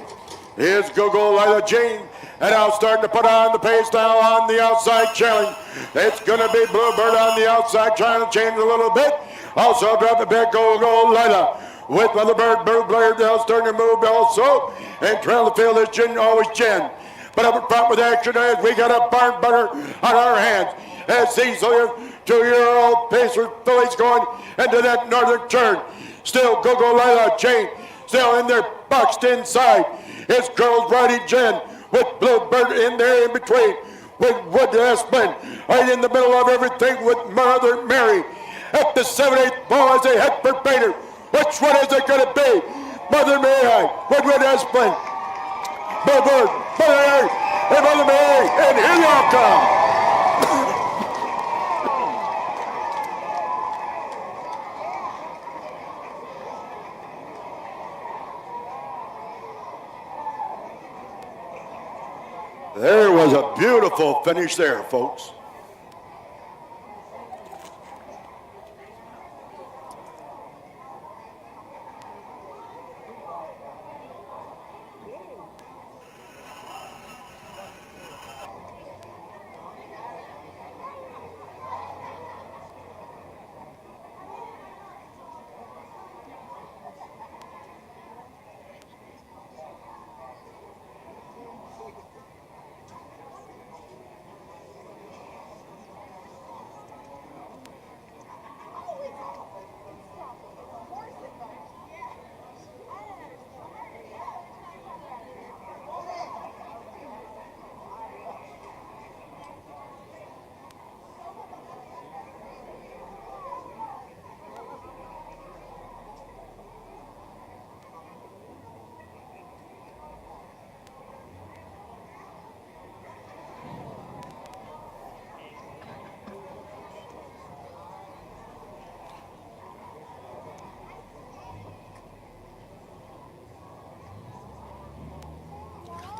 Here's Go Lila Jane. And now starting to put on the pace now on the outside challenge. It's going to be Bluebird on the outside trying to change a little bit. Also dropping back Go Lila with Mother Bluebird now starting to move also. And trail the field is Jen, always Jen. But up in front with action as we got a barn burner on our hands. As these 2-year-old pacer fillies going into that northern turn. Still Go Lila Jane still in there boxed inside. It's Girls Riding Jen with Bluebird in there in between, with Wood Aspen right in the middle of everything with Mother Mary. At the 7/8 ball as they head for Bader. Which one is it going to be? Mother Mary, Wood Aspen, Bluebird, Mother Mary, and Mother Mary, and here they all come. There was a beautiful finish there, folks.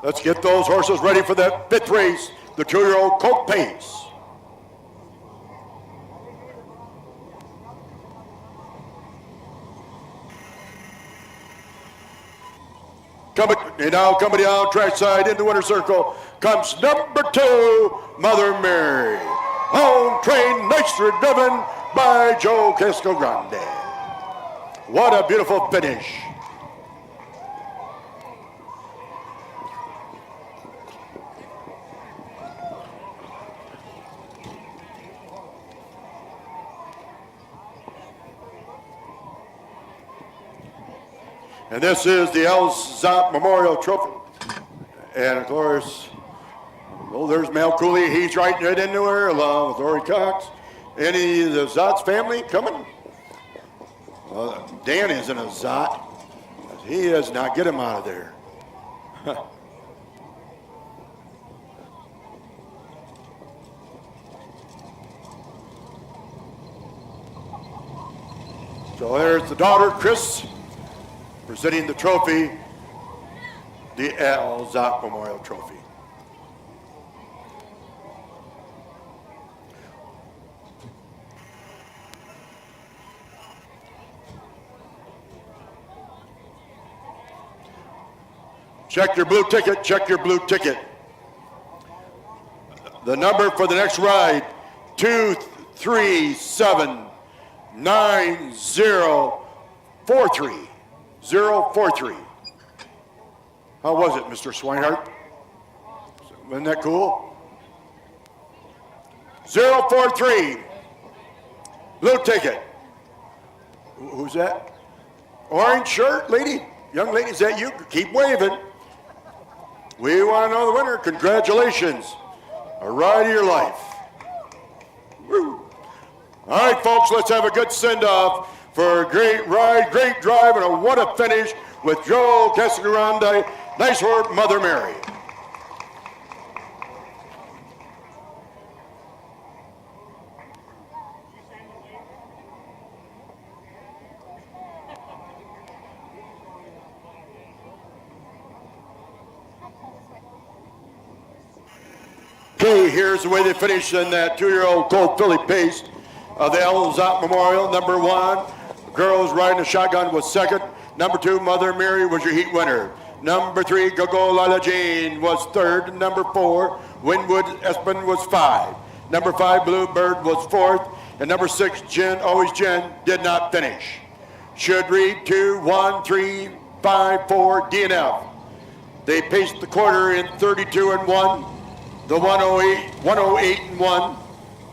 Let's get those horses ready for that 5th race, the 2-year-old colt pace. Coming down trackside into winter circle comes number 2, Mother Mary. Home trained, nicely driven by Joe Cascogrande. What a beautiful finish. And this is the El Zop Memorial Trophy. And of course, oh, there's Mel Cooley. He's riding it into her along with Lori Cox. Any of the Zot's family coming? Dan isn't a Zot. He does not get him out of there. So there's the daughter, Chris, presenting the trophy, the Al Zot Memorial Trophy. Check your blue ticket, check your blue ticket. The number for the next ride, 2379043. 043. How was it, Mr. Swinehart? Wasn't that cool? 043. Blue ticket. Who's that? Orange shirt, lady? Young lady, is that you? Keep waving. We want to know the winner. Congratulations. A ride of your life. Woo. All right, folks, let's have a good send-off for a great ride, great drive, and what a finish with Joe Casagrande. Nice work, Mother Mary. Okay, here's the way they finished in that 2-year-old colt filly pace of the El Zot Memorial. Number 1, Girls Riding a Shotgun was 2nd. Number 2, Mother Mary was your heat winner. Number 3, Go-Go Lila Jane was 3rd. Number 4, Winwood Espen was 5. Number 5, Bluebird was 4th. And number 6, Jen, always Jen, did not finish. Should read 2, 1, 3, 5, 4, DNF. They paced the quarter in 32 and 1. The 108 and 1,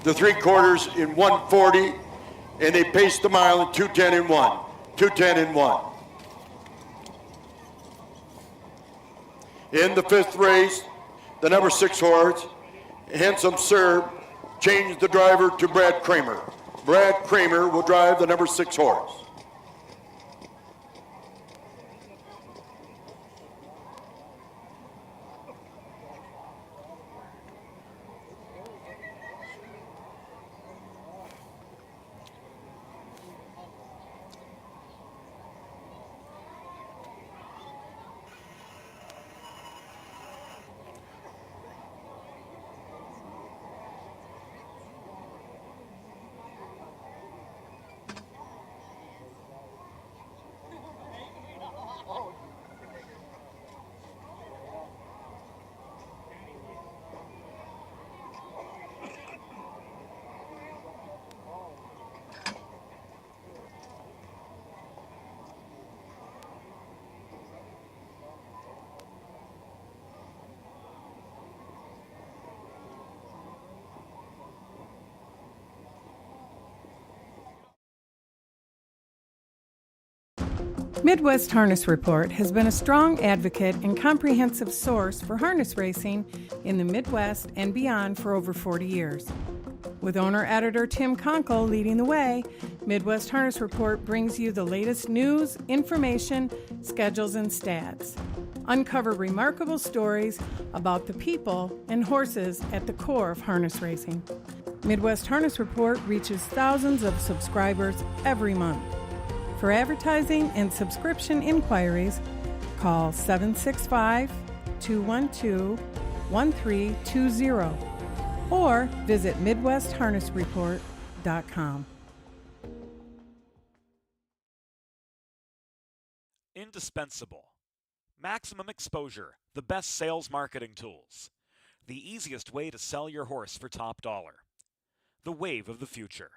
the 3/4 in 140, and they paced the mile in 210 and 1. 210 and 1. In the 5th race, the number 6 horse, Handsome Sir, changed the driver to Brad Kramer. Brad Kramer will drive the number 6 horse. Midwest Harness Report has been a strong advocate and comprehensive source for harness racing in the Midwest and beyond for over 40 years. With owner-editor Tim Conkle leading the way, Midwest Harness Report brings you the latest news, information, schedules, and stats. Uncover remarkable stories about the people and horses at the core of harness racing. Midwest Harness Report reaches thousands of subscribers every month. For advertising and subscription inquiries, call 765 212-1320 or visit MidwestHarnessReport.com. Indispensable. Maximum exposure, the best sales marketing tools. The easiest way to sell your horse for top dollar. The wave of the future.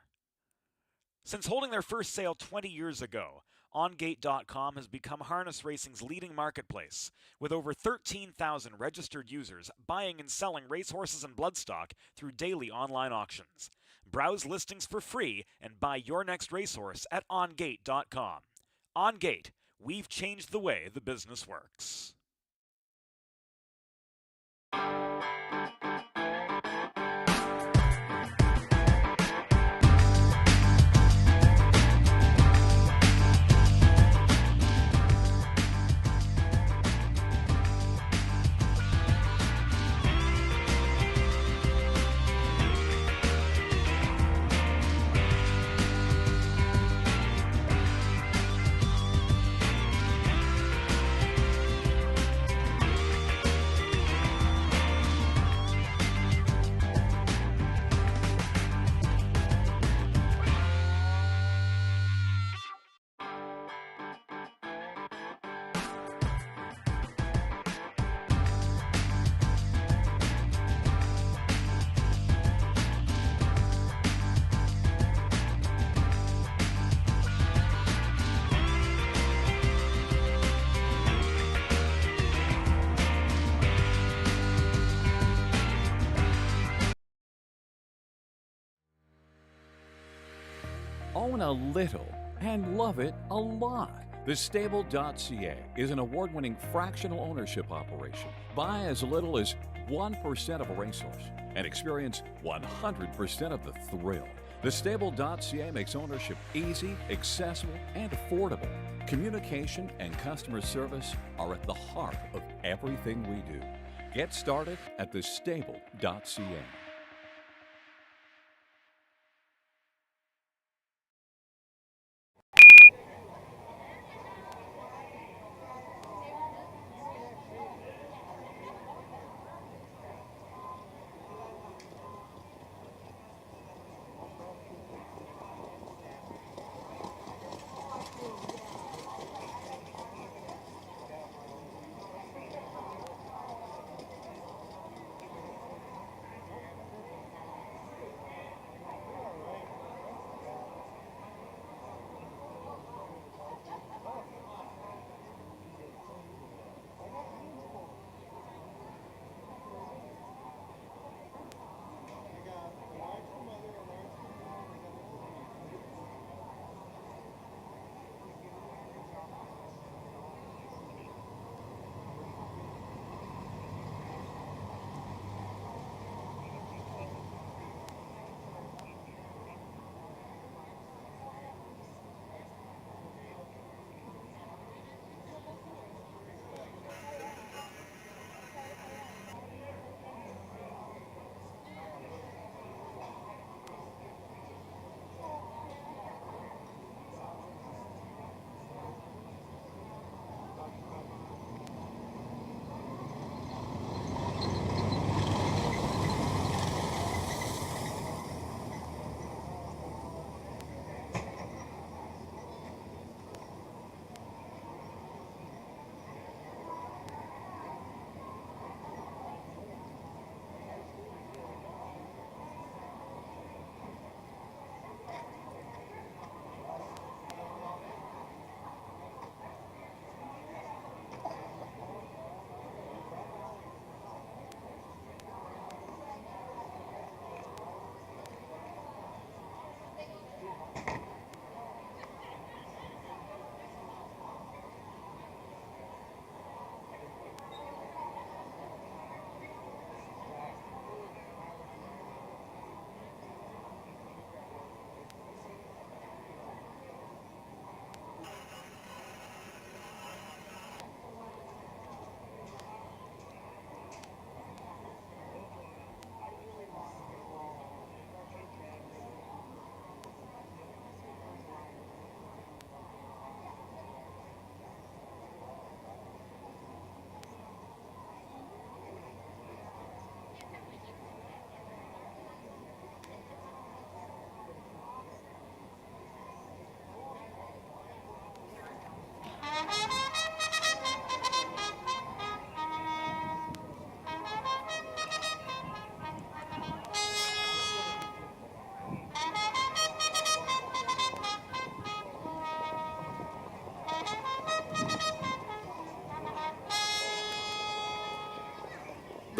Since holding their first sale 20 years ago, OnGate.com has become harness racing's leading marketplace, with over 13,000 registered users buying and selling racehorses and bloodstock through daily online auctions. Browse listings for free and buy your next racehorse at OnGate.com. OnGate, we've changed the way the business works. Own a little and love it a lot. TheStable.ca is an award-winning fractional ownership operation. Buy as little as 1% of a racehorse and experience 100% of the thrill. TheStable.ca makes ownership easy, accessible, and affordable. Communication and customer service are at the heart of everything we do. Get started at TheStable.ca.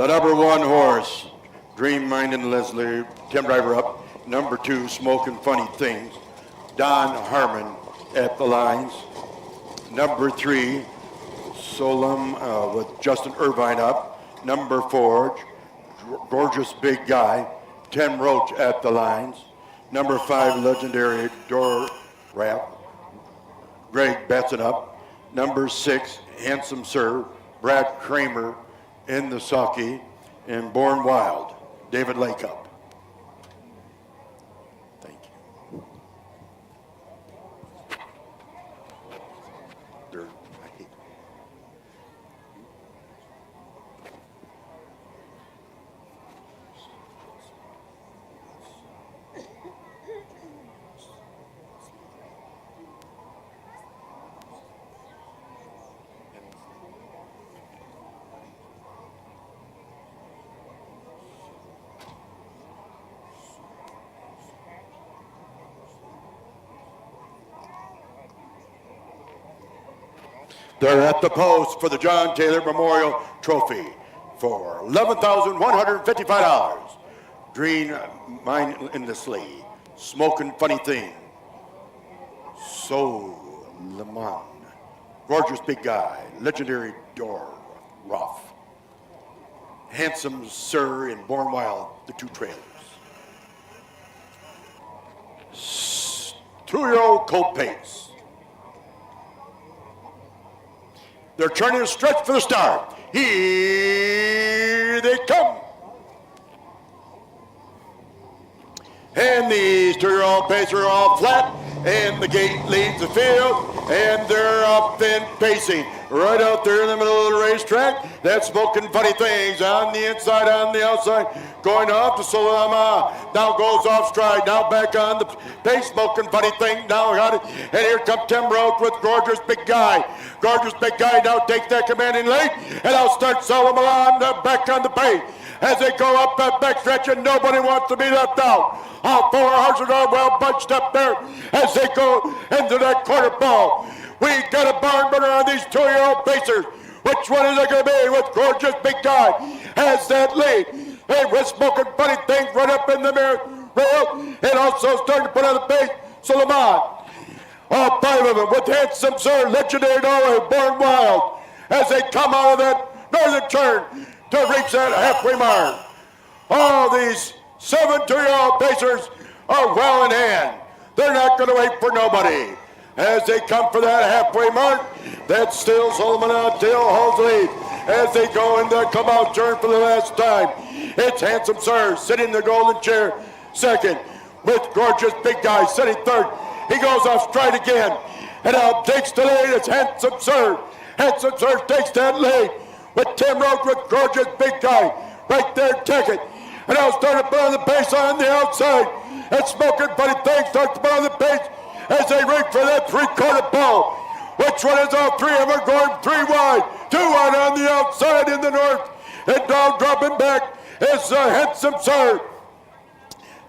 The number 1 horse, Dream Mind and Leslie, Tim Driver up. Number 2, Smoking Funny Things, Don Harmon at the lines. Number 3, Solemn with Justin Irvine up. Number 4, Gorgeous Big Guy, Tim Roach at the lines. Number 5, Legendary Door Rap, Greg Batson up. Number 6, Handsome Sir, Brad Kramer in the sulky. And Born Wild, David Lake up. Thank you. There. They're at the post for the John Taylor Memorial Trophy for $11,155. Dream Mindlessly, Smoking Funny Thing, So Lemon, Gorgeous Big Guy, Legendary Door Rough, Handsome Sir, and Born Wild, the 2 trailers. 2-year-old Colt Pace. They're turning a stretch for the start. Here they come. And these 2-year-old Pacers are all flat, and the gate leads the field, and they're up and pacing right out there in the middle of the racetrack. That's Smoking Funny Things on the inside, on the outside, going off to Solama. Now goes off stride, now back on the pace. Smoking Funny Thing, now got it. And here comes Tim Roach with Gorgeous Big Guy. Gorgeous Big Guy now takes that commanding lead, and I'll start Solomon back on the pace. As they go up that backstretch, and nobody wants to be left out. All 4 horses are well bunched up there as they go into that quarter ball. We got a barn burner on these 2-year-old Pacers. Which one is it going to be with Gorgeous Big Guy? Has that lead. Hey, we're Smoking Funny Things right up in the mirror rail, and also starting to put on the pace. Solomon. All 5 of them with Handsome Sir, Legendary Norway, Born Wild, as they come out of that northern turn to reach that halfway mark. All these 7 2-year-old Pacers are well in hand. They're not going to wait for nobody. As they come for that halfway mark, that's still Solomon Tail holds the lead. As they go in the come-out turn for the last time, it's Handsome Sir sitting in the golden chair second, with Gorgeous Big Guy sitting third. He goes off stride again, and now takes the lead. It's Handsome Sir. Handsome Sir takes that lead with Tim Roach with Gorgeous Big Guy right there, take it. And now start to put on the pace on the outside. And Smoking Funny Things starts to put on the pace as they reach for that 3/4 ball. Which one is all 3 of them are going 3 wide, 2 wide on the outside in the north. And now dropping back is Handsome Sir.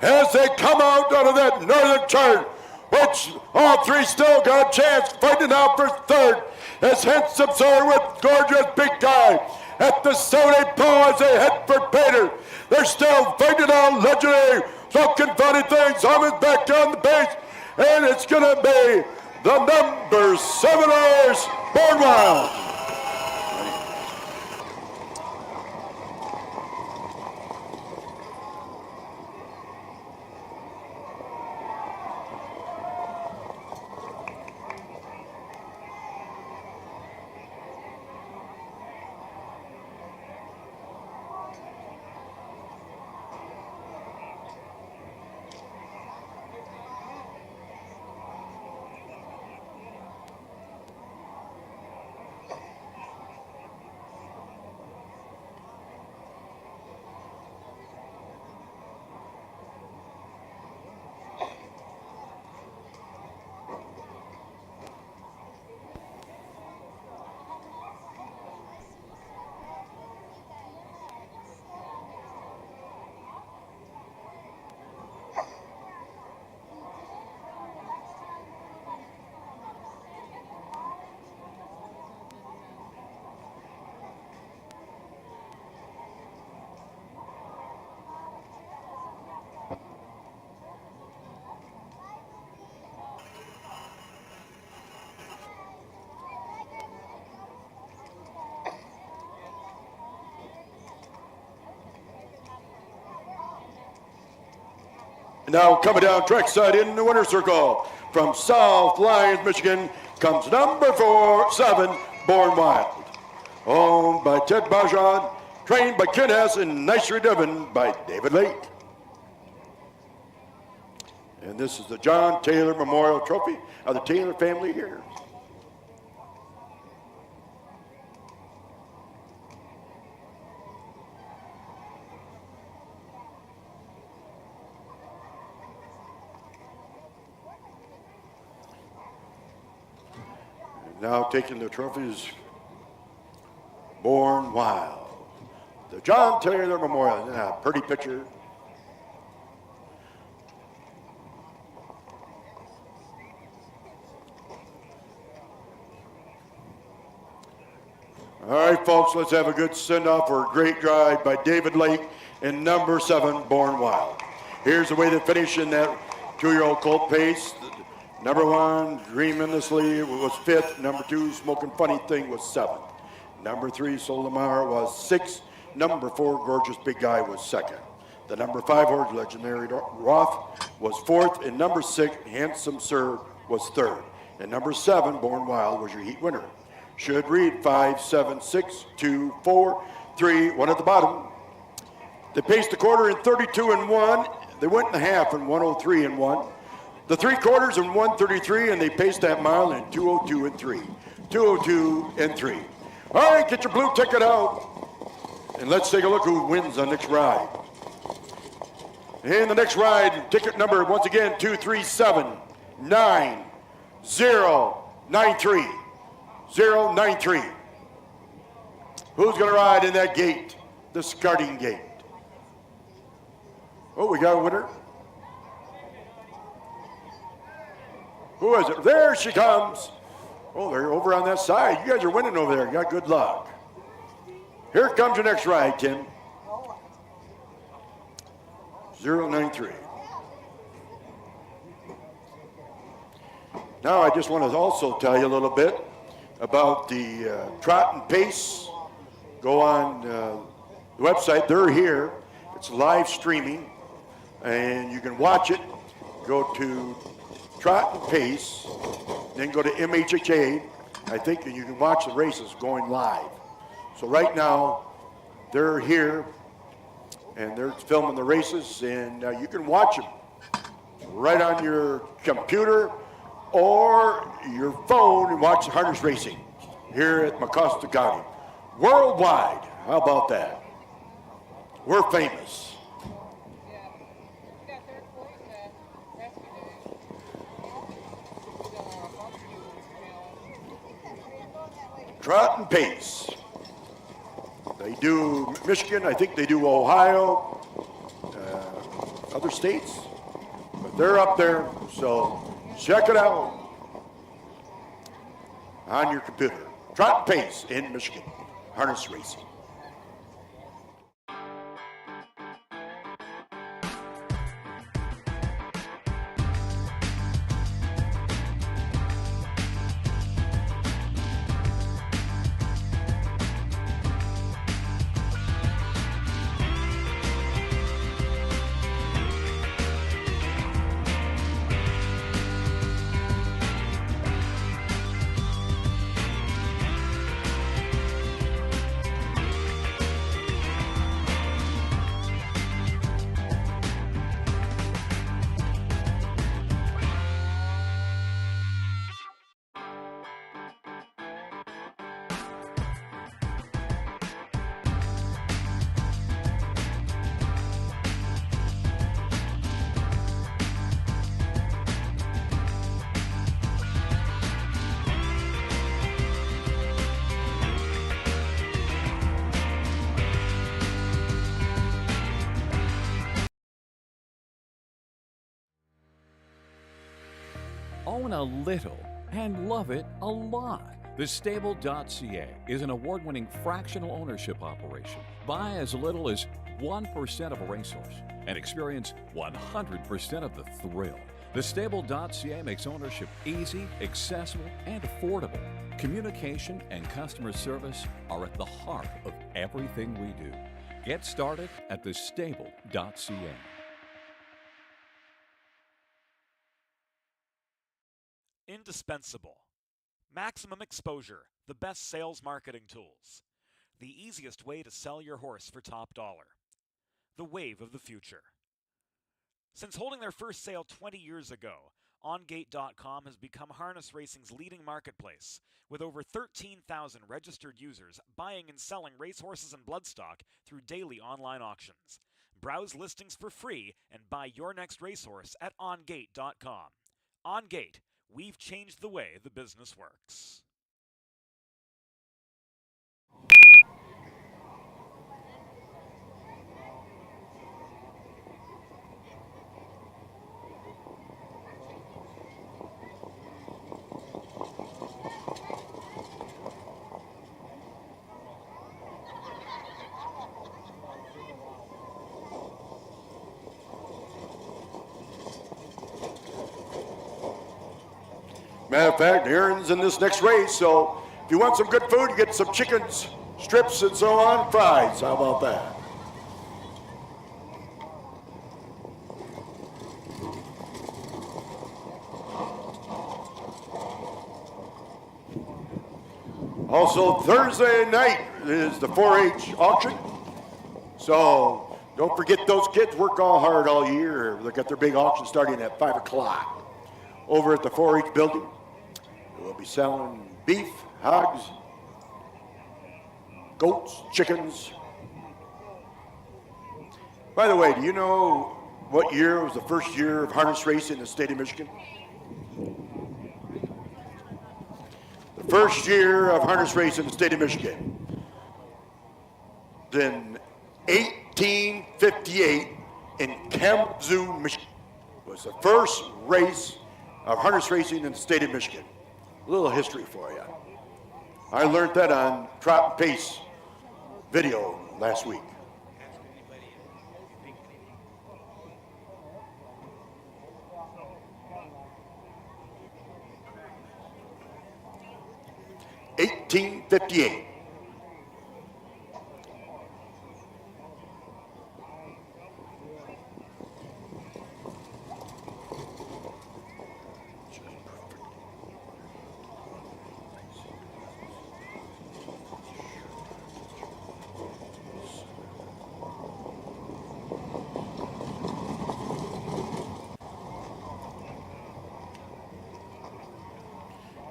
As they come out of that northern turn, which all 3 still got a chance fighting out for third. As Handsome Sir with Gorgeous Big Guy at the 7-8 pole as they head for Pater. They're still fighting out Legendary, Smoking Funny Things. Harmon's back on the pace, and it's going to be the number 7 horse, Born Wild. And now coming down trackside in the winner's circle from South Lyons, Michigan, comes number 7, Born Wild. Owned by Ted Barjon, trained by Ken Hess, and nicely driven by David Lake. And this is the John Taylor Memorial Trophy of the Taylor family here. Now taking the trophies, Born Wild. The John Taylor Memorial. Yeah, pretty picture. All right, folks, let's have a good send-off for a great drive by David Lake and number 7, Born Wild. Here's the way they finish in that 2-year-old colt pace. Number 1, Dream Endlessly, was 5th. Number 2, Smoking Funny Thing, was 7th. Number 3, Solimar, was 6th. Number 4, Gorgeous Big Guy, was 2nd. The number 5 horse, Legendary Roth, was 4th. And number 6, Handsome Sir, was 3rd. And number 7, Born Wild, was your heat winner. Should read 5, 7, 6, 2, 4, 3, 1 at the bottom. They paced the quarter in 32 and 1. They went in the half in 103 and 1. The 3/4 in 133, and they paced that mile in 202 and 3. 202 and 3. All right, get your blue ticket out. And let's take a look who wins the next ride. In the next ride, ticket number, once again, 2379093. 093. Who's going to ride in that gate? The starting gate. Oh, we got a winner. Who is it? There she comes. Oh, they're over on that side. You guys are winning over there. You got good luck. Here comes your next ride, Tim. 093. Now I just want to also tell you a little bit about the trot and pace. Go on the website. They're here. It's live streaming, and you can watch it. Go to Trot and Pace, then go to MHHA, I think, and you can watch the races going live. So right now, they're here, and they're filming the races, and you can watch them right on your computer or your phone and watch the harness racing here at Mecosta County. Worldwide, how about that? We're famous. Trot and Pace. They do Michigan, I think they do Ohio, other states, but they're up there, so check it out on your computer. Trot and Pace in Michigan, harness racing. Own a little and love it a lot. TheStable.ca is an award-winning fractional ownership operation. Buy as little as 1% of a racehorse and experience 100% of the thrill. TheStable.ca makes ownership easy, accessible, and affordable. Communication and customer service are at the heart of everything we do. Get started at TheStable.ca. Indispensable. Maximum exposure, the best sales marketing tools. The easiest way to sell your horse for top dollar. The wave of the future. Since holding their first sale 20 years ago, OnGate.com has become harness racing's leading marketplace, with over 13,000 registered users buying and selling racehorses and bloodstock through daily online auctions. Browse listings for free and buy your next racehorse at OnGate.com. OnGate, we've changed the way the business works. Matter of fact, Aaron's in this next race, so if you want some good food, you get some chicken strips and so on, fries. How about that? Also, Thursday night is the 4-H auction. So don't forget those kids work all hard all year. They got their big auction starting at 5 o'clock over at the 4-H building. We'll be selling beef, hogs, goats, chickens. By the way, do you know what year was the first year of harness racing in the state of Michigan? The first year of harness racing in the state of Michigan. In 1858 in Kalamazoo, Michigan, was the first race of harness racing in the state of Michigan. A little history for you. I learned that on Trot and Pace video last week. (1858).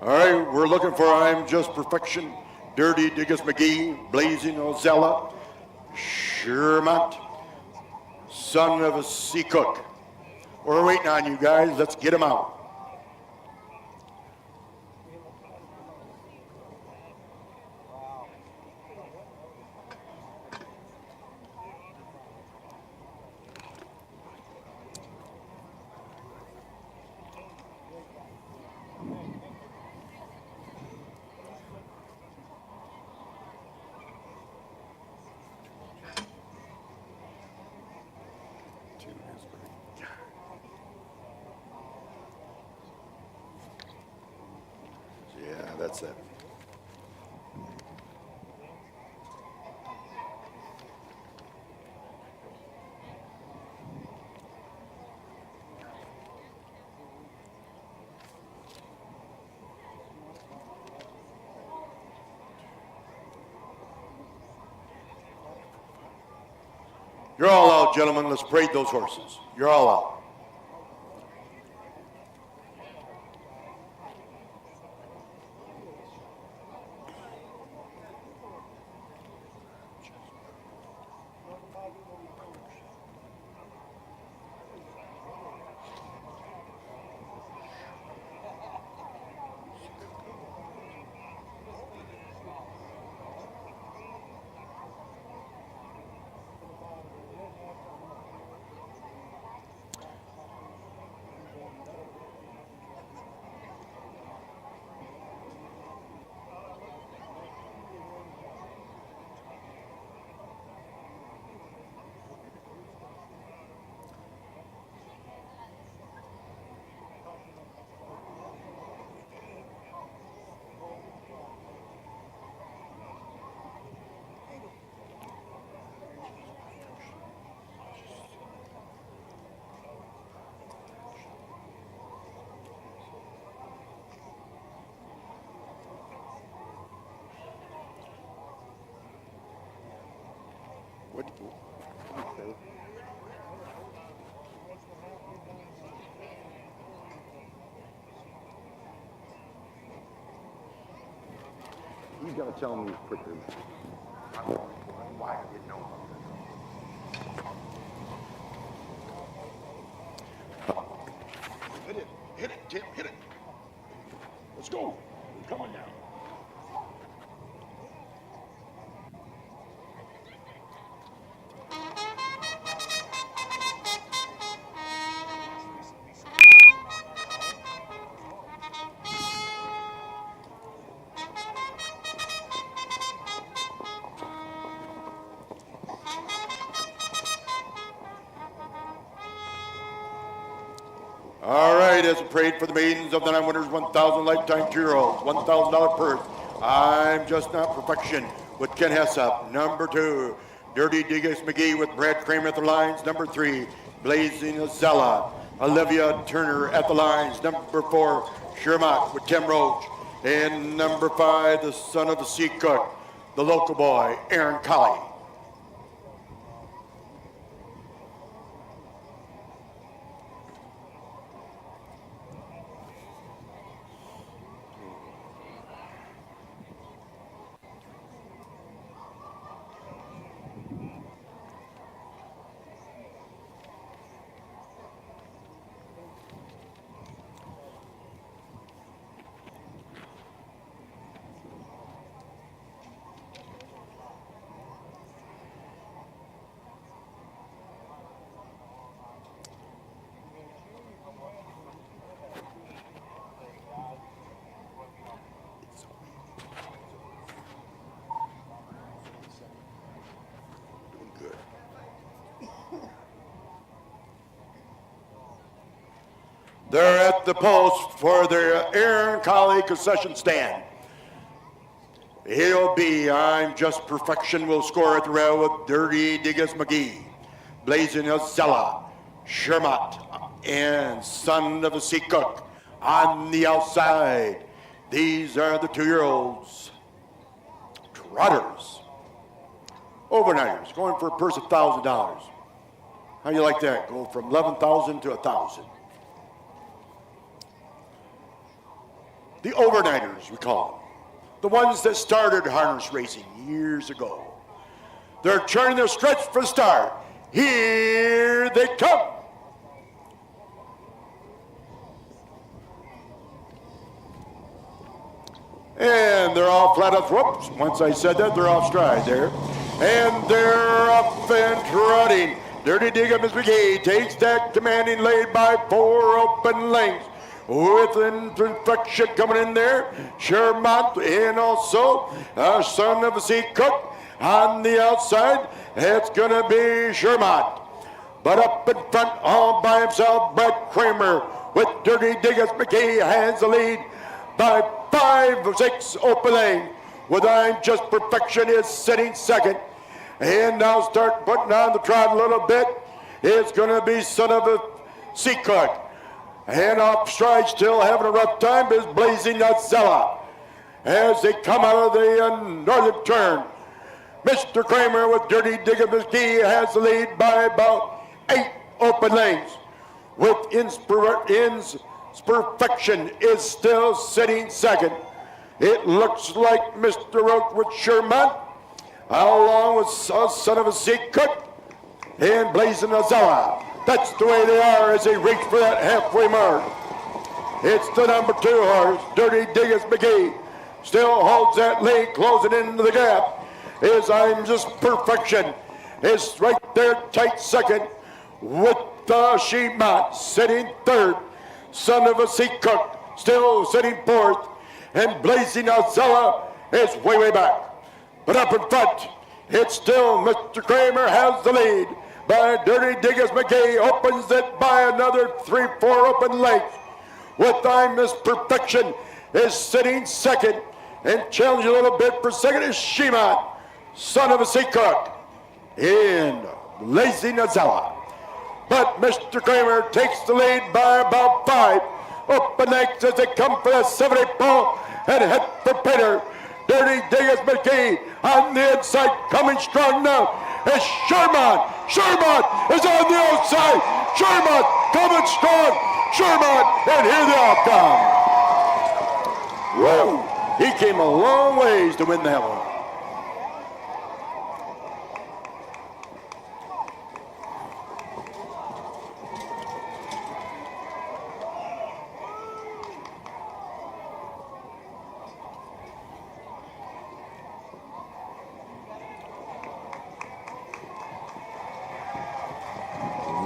All right, we're looking for I'm Just Perfection, Dirty Diggus McGee, Blazing Ozella, Shermont, son of a sea cook. We're waiting on you guys. Let's get them out. Yeah, that's it. You're all out, gentlemen. Let's parade those horses. You're all out. You gotta tell me quicker. I don't know why I didn't know. Hit it, Tim, hit it. Let's go. We're coming now. All right, as a parade for the maidens of the 9 winners, 1,000 lifetime 2-year-olds, $1,000 purse. I'm Just Not Perfection with Ken Hessop. Number 2, Dirty Diggus McGee with Brad Kramer at the lines. Number 3, Blazing Azella, Olivia Turner at the lines. Number 4, Shermott with Tim Roach. And number 5, the son of the sea cook, the local boy, Aaron Colley. They're at the post for the Aaron Colley concession stand. He'll be I'm Just Perfection will score at the rail with Dirty Diggus McGee, Blazing Azella, Shermott, and Son of the Sea Cook on the outside. These are the 2-year-olds. Trotters. Overnighters going for a purse of $1,000. How do you like that? Go from 11,000 to 1,000. The overnighters, we call them. The ones that started harness racing years ago. They're turning their stretch for the start. Here they come. And they're all flat up. Whoops, once I said that, they're off stride there. And they're up and trotting. Dirty Diggus McGee takes that commanding lead by 4 open lengths. With Infection coming in there, Shermont, and also Son of a Sea Cook on the outside. It's going to be Shermont. But up in front, all by himself, Brad Kramer with Dirty Diggus McGee has the lead by 5 or 6 open lane. With I'm Just Perfection is sitting second. And now start putting on the trot a little bit. It's going to be Son of a Sea Cook. And off stride, still having a rough time, is Blazing Azella. As they come out of the northern turn, Mr. Kramer with Dirty Diggus McGee has the lead by about 8 open lanes. With Perfection is still sitting second. It looks like Mr. Roach with Sherman, along with Son of a Sea Cook and Blazing Azella. That's the way they are as they reach for that halfway mark. It's the number 2 horse, Dirty Diggus McGee. Still holds that lead, closing into the gap. Is I'm Just Perfection. Is right there tight second with Shermott sitting third. Son of a Sea Cook still sitting fourth. And Blazing Azella is way back. But up in front, it's still Mr. Kramer has the lead. By Dirty Diggus McGee opens it by another 3-4 open lengths. With I'm Just Perfection is sitting second and challenging a little bit for second is Shermott, Son of a Sea Cook, and Blazing Azella. But Mr. Kramer takes the lead by about 5 open lengths as they come for that 7-8 ball and head for Peter. Dirty Diggus McGee on the inside coming strong now is Shermott. Sherman is on the outside. Sherman coming strong. Sherman, and here they all come. Woo! He came a long ways to win that one.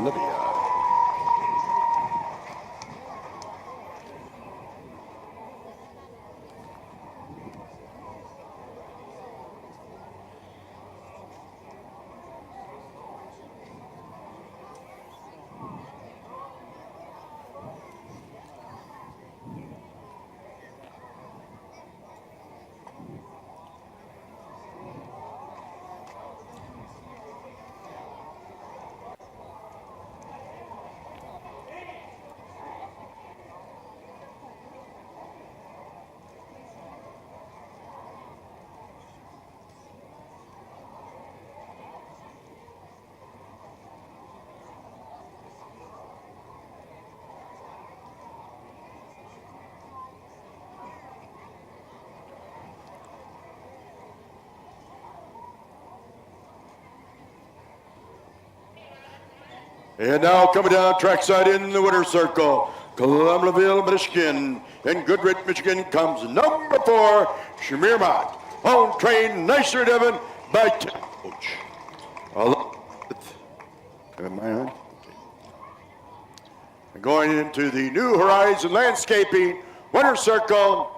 Libya. And now coming down trackside in the winner's circle, Columbaville, Michigan. And Goodrich, Michigan comes number 4, Shamir Mott. Home train, nicer Devon by Coach. Am I on? And going into the New Horizon Landscaping winner's circle,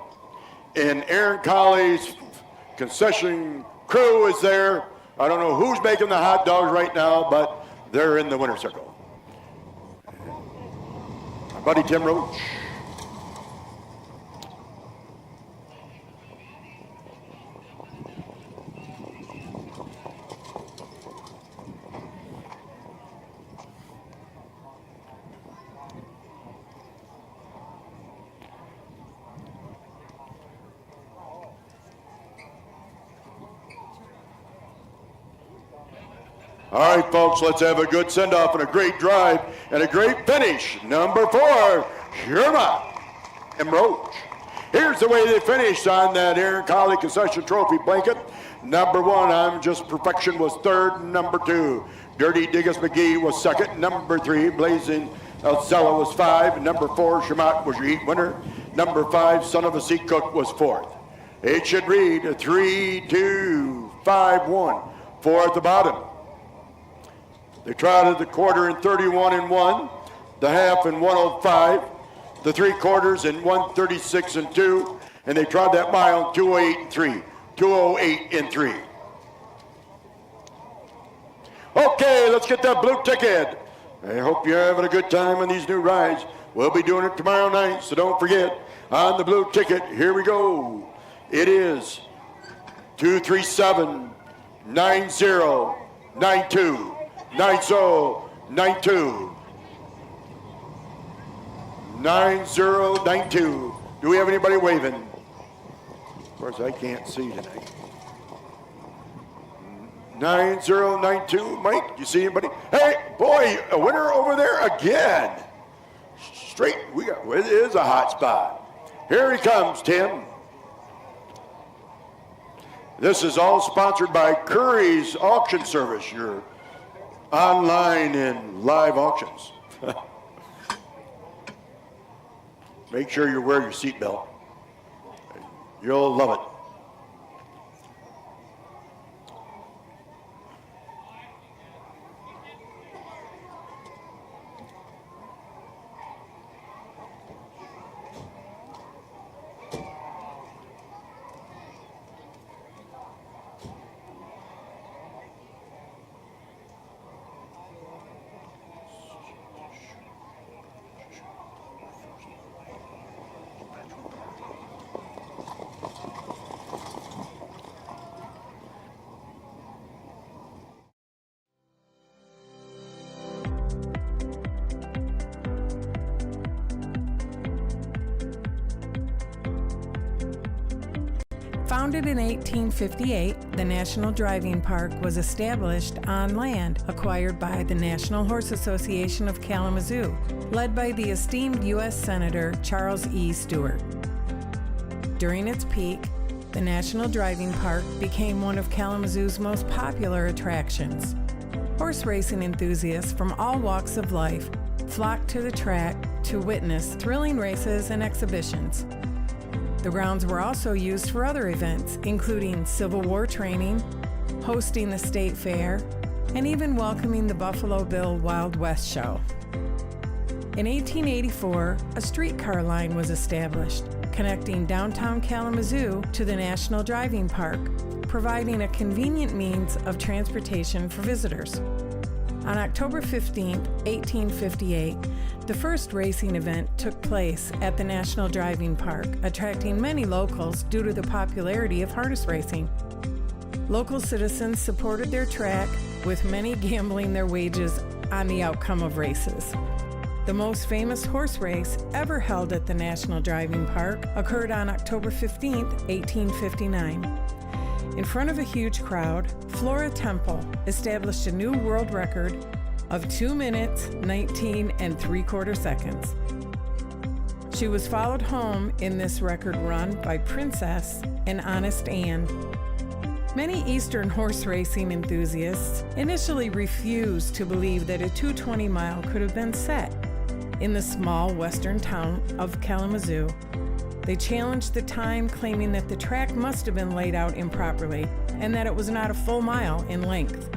and Aaron Colley's concession crew is there. I don't know who's making the hot dogs right now, but they're in the winner's circle. My buddy Tim Roach. All right, folks, let's have a good send-off and a great drive and a great finish. Number 4, Sherman and Roach. Here's the way they finished on that Aaron Colley Concession Trophy blanket. Number 1, I'm Just Perfection, was 3rd. Number 2, Dirty Diggus McGee was 2nd. Number 3, Blazing Elzella was 5. Number 4, Shamat was your heat winner. Number 5, Son of a Sea Cook was 4th. It should read 3, 2, 5, 1. 4 at the bottom. They trotted the quarter in 31 and 1, the half in 105, the 3/4 in 136 and 2, and they trod that mile in 208 and 3. 208 and 3. Okay, let's get that blue ticket. I hope you're having a good time on these new rides. We'll be doing it tomorrow night, so don't forget, on the blue ticket, here we go. It is 237-9092. 9092. 9092. Do we have anybody waving? Of course, I can't see tonight. 9092. Mike, you see anybody? Hey, boy, a winner over there again. Straight, it is a hot spot. Here he comes, Tim. This is all sponsored by Curry's Auction Service, your online and live auctions. Make sure you wear your seatbelt. You'll love it. Founded in 1858, the National Driving Park was established on land acquired by the National Horse Association of Kalamazoo, led by the esteemed U.S. Senator Charles E. Stewart. During its peak, the National Driving Park became one of Kalamazoo's most popular attractions. Horse racing enthusiasts from all walks of life flocked to the track to witness thrilling races and exhibitions. The grounds were also used for other events, including Civil War training, hosting the state fair, and even welcoming the Buffalo Bill Wild West show. In 1884, a streetcar line was established, connecting downtown Kalamazoo to the National Driving Park, providing a convenient means of transportation for visitors. On October 15, 1858, the first racing event took place at the National Driving Park, attracting many locals due to the popularity of harness racing. Local citizens supported their track, with many gambling their wages on the outcome of races. The most famous horse race ever held at the National Driving Park occurred on October 15, 1859. In front of a huge crowd, Flora Temple established a new world record of 2 minutes, 19 3/4 seconds. She was followed home in this record run by Princess and Honest Anne. Many Eastern horse racing enthusiasts initially refused to believe that a 220 mile could have been set in the small western town of Kalamazoo. They challenged the time, claiming that the track must have been laid out improperly and that it was not a full mile in length.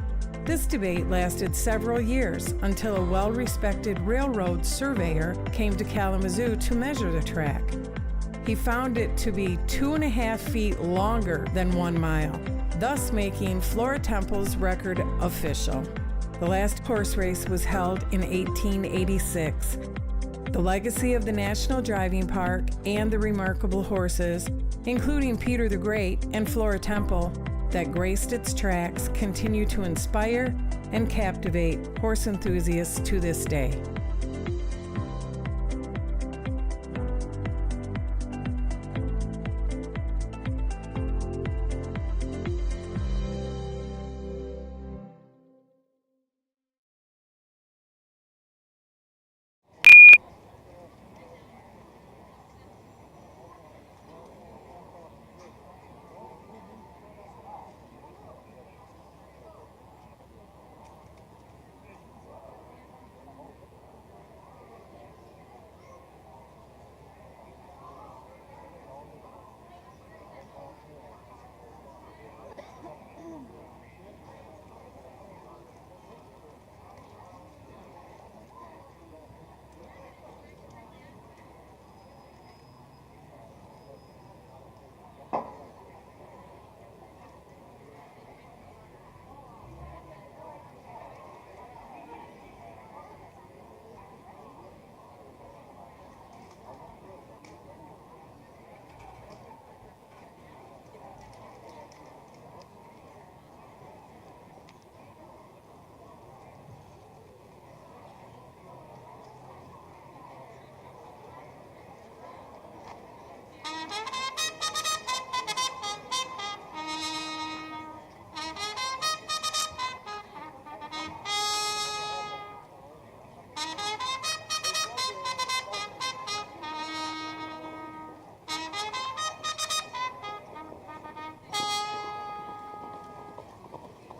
This debate lasted several years until a well-respected railroad surveyor came to Kalamazoo to measure the track. He found it to be 2.5 feet longer than 1 mile, thus making Flora Temple's record official. The last horse race was held in 1886. The legacy of the National Driving Park and the remarkable horses, including Peter the Great and Flora Temple, that graced its tracks continue to inspire and captivate horse enthusiasts to this day.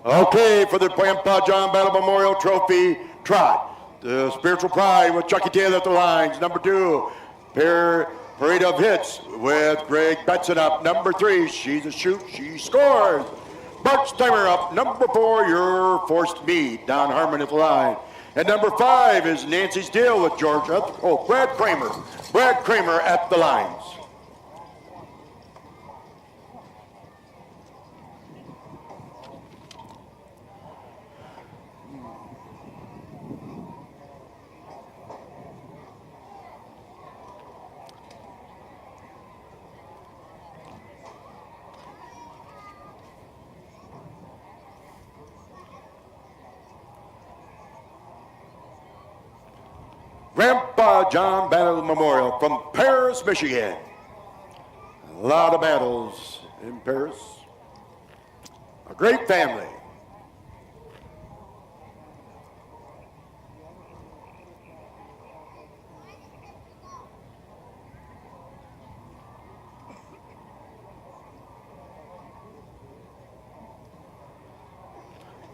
Okay, for the Grandpa John Battle Memorial Trophy trot, the Spiritual Pride with Chucky Taylor at the lines. Number 2, Parade of Hits with Greg Betson up. Number 3, She's a Shoot, She Scores. March Timer up. Number 4, Your Forced Me, Don Harmon at the line. And number 5 is Nancy's Deal with Brad Kramer. Brad Kramer at the lines. Grandpa John Battle Memorial from Paris, Michigan. A lot of battles in Paris. A great family.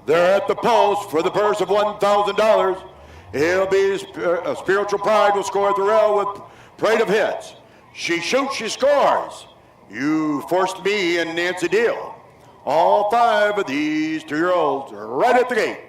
They're at the post for the purse of $1,000. It'll be a Spiritual Pride will score the rail with Parade of Hits. She shoots, she scores. You Forced Me and Nancy Deal. All 5 of these 2-year-olds are right at the gate.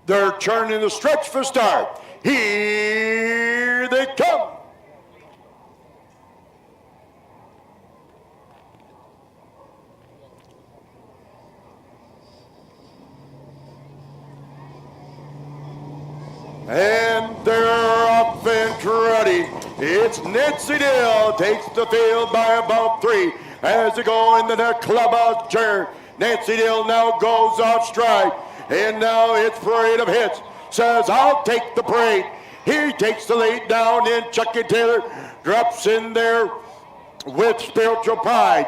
They're turning the stretch for start. Here they come. And they're off and ready. It's Nancy Dill takes the field by about 3 as they go into the clubhouse turn. Nancy Dill now goes off stride. And now it's Parade of Hits. Says, I'll take the parade. He takes the lead down in. Chucky Taylor drops in there with Spiritual Pride.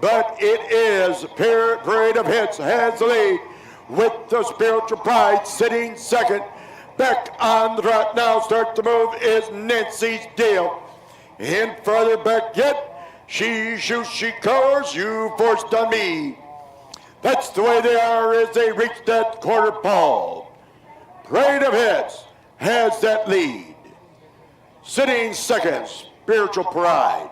But it is Parade of Hits has the lead with the Spiritual Pride sitting second. Back on the trot now starts to move is Nancy's Deal. And further back yet, she shoots, she covers, you forced on me. That's the way they are as they reach that quarter pole. Parade of Hits has that lead. Sitting second, Spiritual Pride.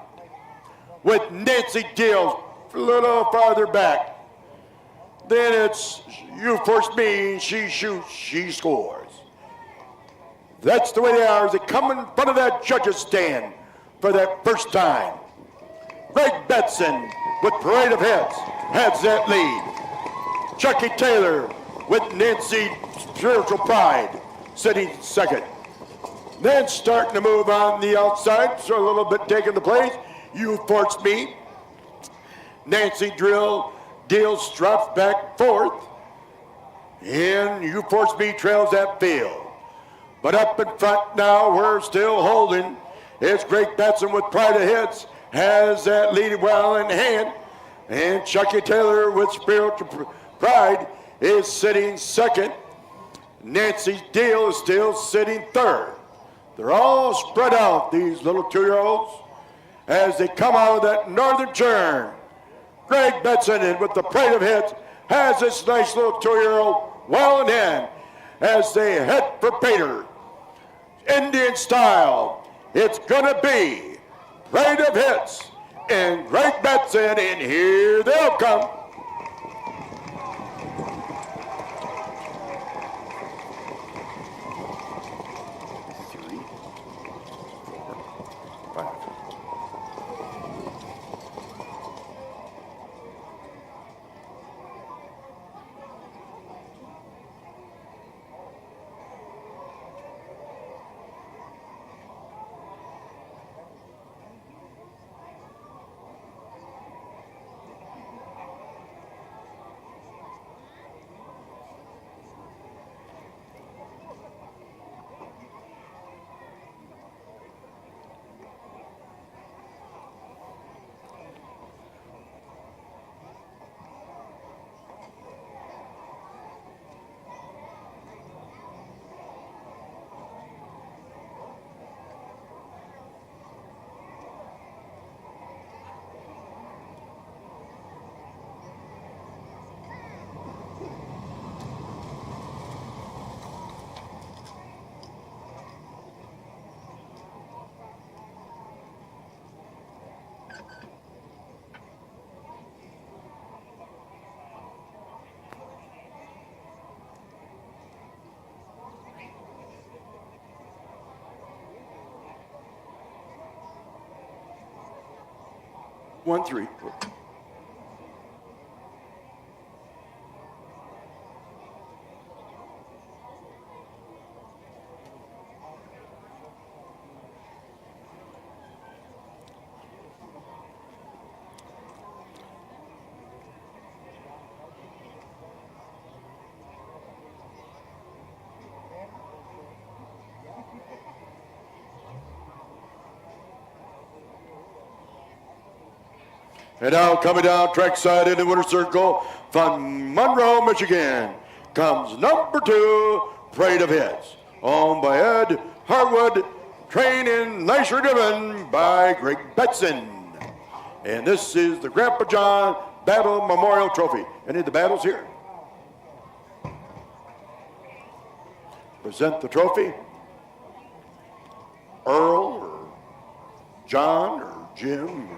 With Nancy Deal a little farther back. Then it's You Forced Me, she shoots, she scores. That's the way they are as they come in front of that judges stand for that first time. Greg Betson with Parade of Hits has that lead. Chucky Taylor with Nancy Spiritual Pride sitting second. Then starting to move on the outside, so a little bit taking the place. You Forced Me. Nancy Deal drops back fourth. And You Forced Me trails that field. But up in front now, we're still holding. It's Greg Betson with Pride of Hits has that lead well in hand. And Chucky Taylor with Spiritual Pride is sitting second. Nancy Deal is still sitting third. They're all spread out, these little 2-year-olds, as they come out of that northern turn. Greg Betson with the Parade of Hits has this nice little 2-year-old well in hand as they head for Pater. Indian style, it's gonna be Parade of Hits and Greg Betson, and here they'll come. One, three. And now coming down trackside in the winner's circle from Monroe, Michigan, comes number 2, Parade of Hits, owned by Ed Harwood, trained and nicely driven by Greg Betson. And this is the Grandpa John Battle Memorial Trophy. Any of the battles here? Present the trophy. Earl or John or Jim.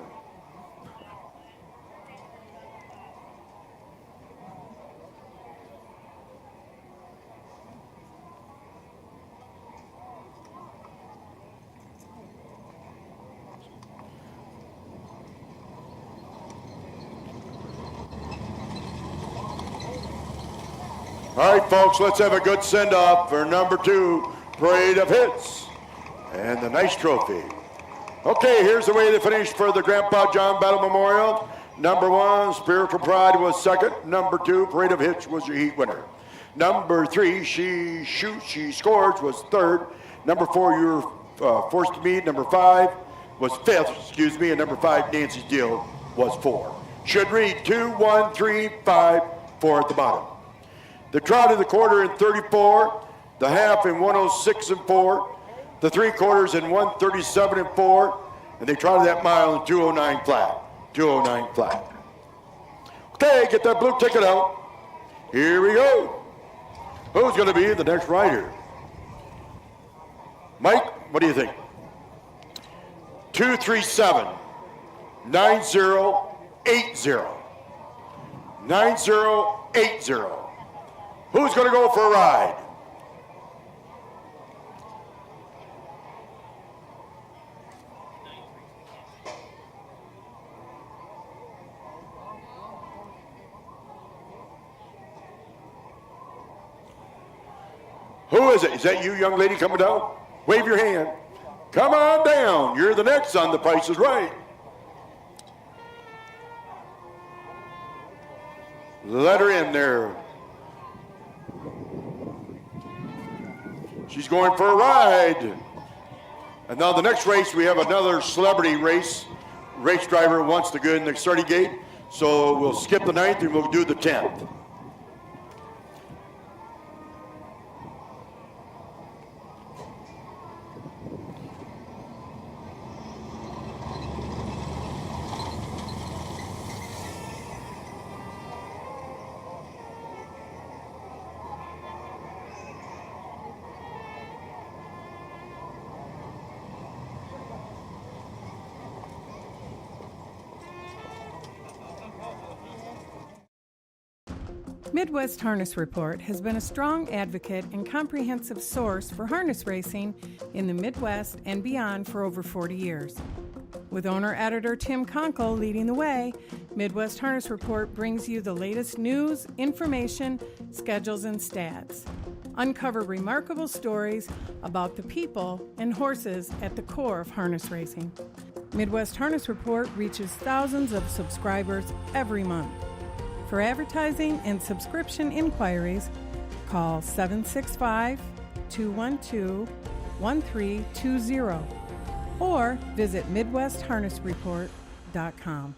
All right, folks, let's have a good send-off for number 2, Parade of Hits, and the nice trophy. Okay, here's the way they finished for the Grandpa John Battle Memorial. Number 1, Spiritual Pride was second. Number 2, Parade of Hits was your heat winner. Number 3, She Shoots, She Scores was third. Number 4, You Were Forced to Meet. Number 5 was fifth, and number 5, Nancy's Deal was 4. Should read 2, 1, 3, 5, 4 at the bottom. The trot in the quarter in 34, the half in 106 and 4, the 3/4 in 137 and 4, and they trotted that mile in 209 flat. 209 flat. Okay, get that blue ticket out. Here we go. Who's going to be the next rider? Mike, what do you think? 237 9080. 9080. Who's going to go for a ride? Who is it? Is that you, young lady, coming down? Wave your hand. Come on down. You're the next on The Price is Right. Let her in there. She's going for a ride. And now the next race, we have another celebrity race. Race driver wants to go in the starting gate. So we'll skip the 9th and we'll do the 10th. Midwest Harness Report has been a strong advocate and comprehensive source for harness racing in the Midwest and beyond for over 40 years. With owner-editor Tim Conkle leading the way, Midwest Harness Report brings you the latest news, information, schedules, and stats. Uncover remarkable stories about the people and horses at the core of harness racing. Midwest Harness Report reaches thousands of subscribers every month. For advertising and subscription inquiries, call 765-212-1320 or visit MidwestHarnessReport.com.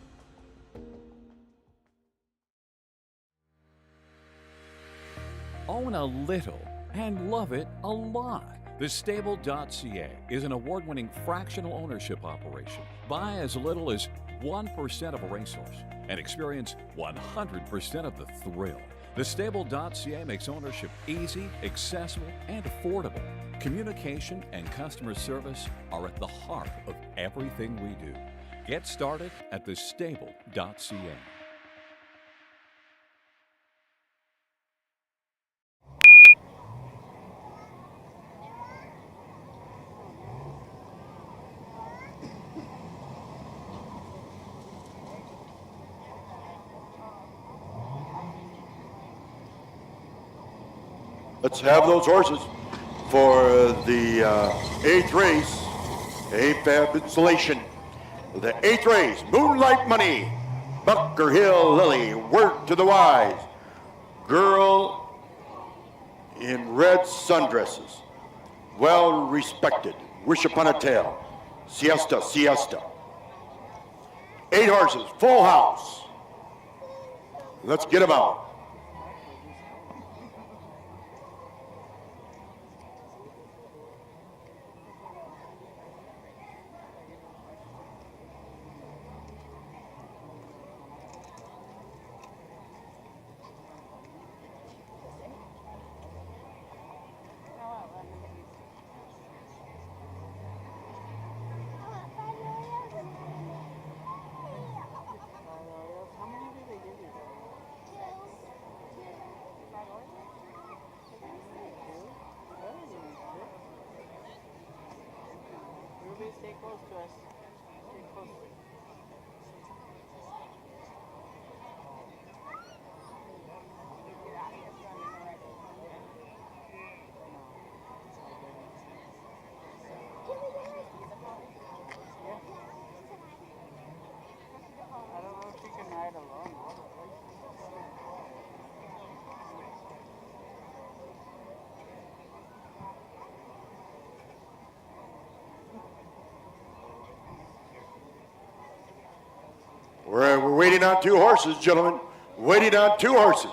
Own a little and love it a lot. TheStable.ca is an award-winning fractional ownership operation. Buy as little as 1% of a racehorse and experience 100% of the thrill. TheStable.ca makes ownership easy, accessible, and affordable. Communication and customer service are at the heart of everything we do. Get started at TheStable.ca. Let's have those horses for the 8th race, AFAB installation. The 8th race, Moonlight Money, Bunker Hill Lily, Word to the Wise, Girl in Red Sundresses, Well Respected, Wish Upon a Tale, Siesta, Siesta. 8 horses, full house. Let's get them out. Stay close to us. Stay close. I don't know if she can ride alone. We're waiting on 2 horses, gentlemen. Waiting on 2 horses.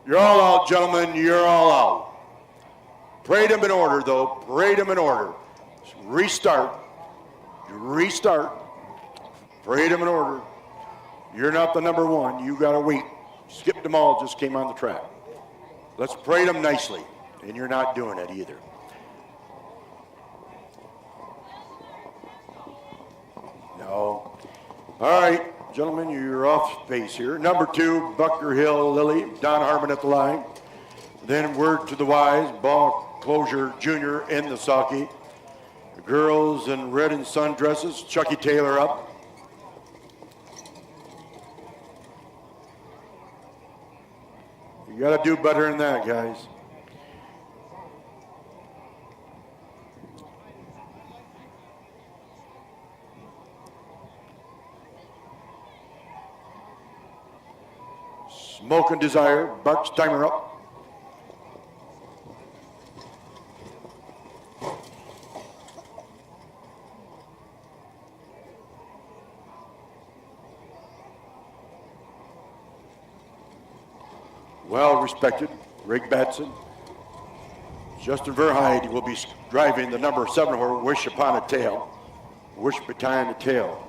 You're all out, gentlemen. You're all out. Parade them in order, though. Parade them in order. Restart. Restart. Parade them in order. You're not the number 1. You got to wait. Skip them all just came on the track. Let's parade them nicely. And you're not doing it either. No. All right. Gentlemen, you're off base here. Number 2, Bucker Hill Lily, Don Harmon at the line. Then Word to the Wise, Ball Closure Jr. in the sulky. The girls in red and sundresses, Chucky Taylor up. You got to do better than that, guys. Smoke and Desire, Buck's timer up. Well respected, Rick Batson. Justin Verheide will be driving the number 7 horse, Wish Upon a Tail. Wish Behind a Tail.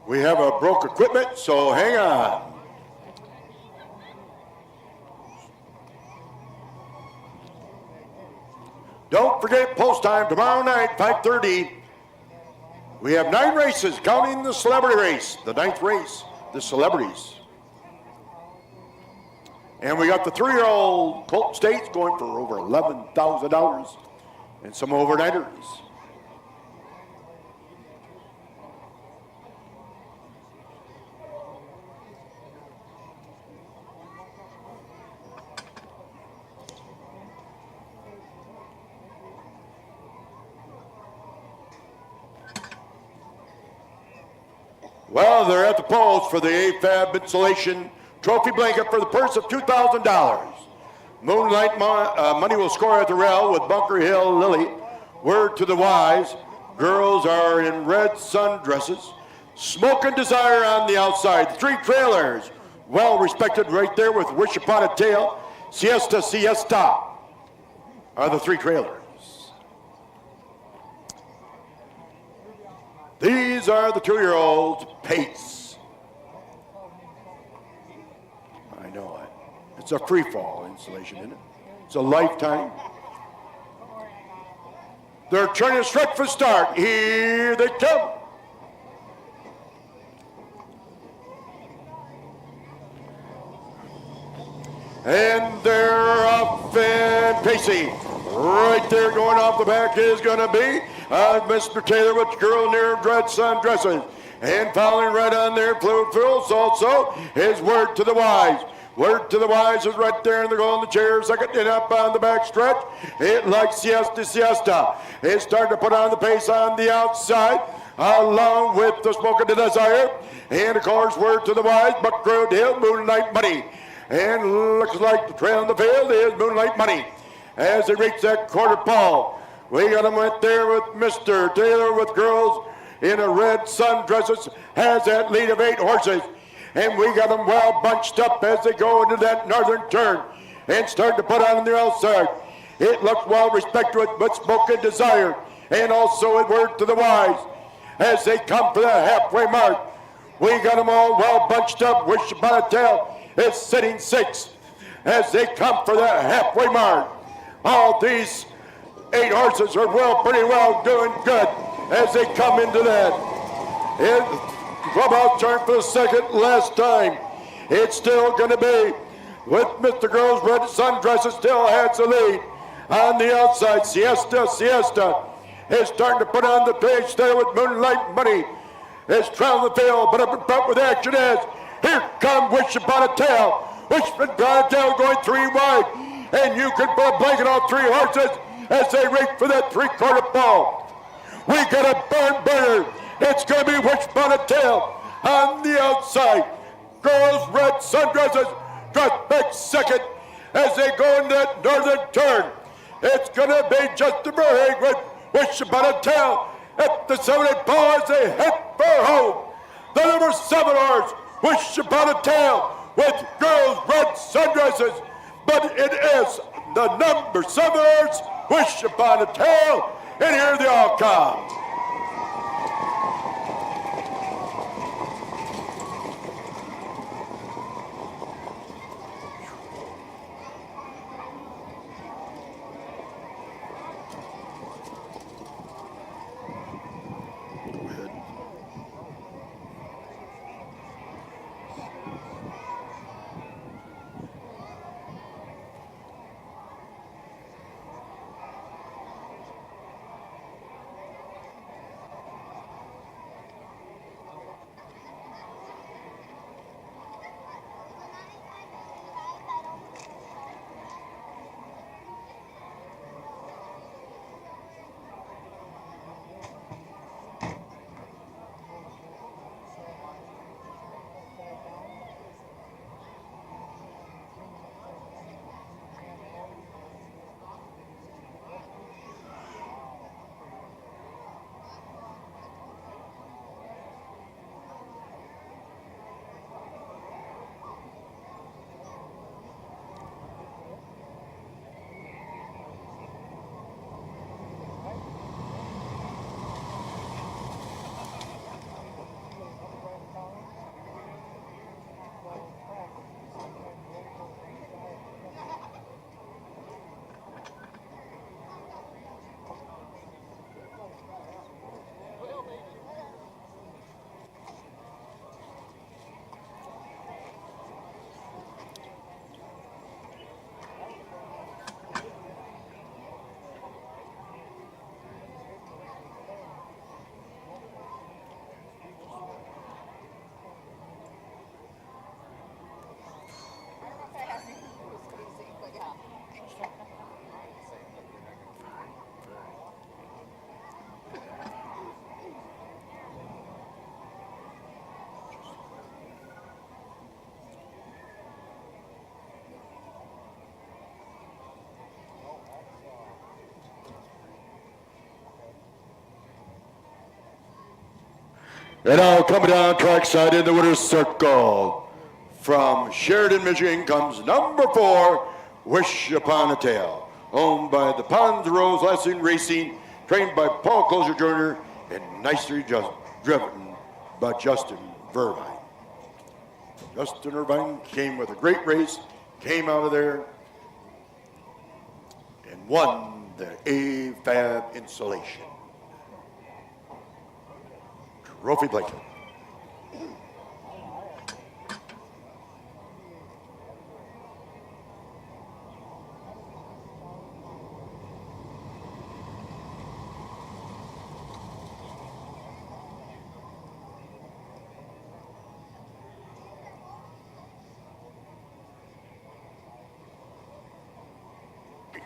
We have a broke equipment, so hang on. Don't forget post time tomorrow night, 5:30. We have 9 races, counting the celebrity race, the 9th race, the celebrities. And we got the 3-year-old Colt States going for over $11,000 and some overnighters. Well, they're at the polls for the AFAB insulation trophy blanket for the purse of $2,000. Moonlight money will score at the rail with Bunker Hill Lily. Word to the wise, girls are in red sundresses. Smoke and Desire on the outside. 3 trailers, well respected right there with Wish Upon a Tale. Siesta, Siesta are the 3 trailers. These are the 2-year-olds, Pace. I know it. It's a free fall insulation, isn't it? It's a lifetime. They're turning straight for start. Here they come. And they're off and pacing. Right there going off the back is going to be Mr. Taylor with the girl near red sundresses. And following right on there, Fluid Fills also his Word to the Wise. Word to the Wise is right there in the goal in the chair, second and up on the back stretch. It like Siesta, Siesta. It's starting to put on the pace on the outside, along with the Smoke and the Desire. And of course, Word to the Wise, Buckroad Hill, Moonlight Money. And looks like the trail in the field is Moonlight Money. As they reach that quarter pole, we got them right there with Mr. Taylor with girls in a red sundresses, has that lead of 8 horses. And we got them well bunched up as they go into that northern turn and start to put on the outside. It looks well respected with Smoke and Desire, and also a Word to the Wise as they come for the halfway mark. We got them all well bunched up. Wish Upon a Tale is sitting 6th as they come for the halfway mark. All these 8 horses are pretty well doing good as they come into that. Clubhouse turn for the second last time. It's still going to be with Mr. Girls Red Sundresses still has the lead. On the outside, Siesta, Siesta is starting to put on the page there with Moonlight Money. It's trailing the field, but up in front with action is here come Wish Upon a Tale. Wish Upon a Tale going 3 wide. And you can put a blanket on 3 horses as they reach for that 3/4 ball. We got a barn burner. It's going to be Wish Upon a Tale on the outside. Girls Red Sundresses drop back second as they go into that northern turn. It's going to be Justin Verhaeg with Wish Upon a Tale at the 7-8 ball as they head for home. The number 7 horse, Wish Upon a Tale with Girls Red Sundresses. But it is the number 7 horse, Wish Upon a Tale. And here they all come. And now coming down trackside in the winner's circle, from Sheridan, Michigan, comes number 4, Wish Upon a Tale, owned by the Ponderosa Racing Racing, trained by Paul Closer Jr., and nicely driven by Justin Vervine. Justin Irvine came with a great race, came out of there, and won the AFAB installation. Trophy blanket.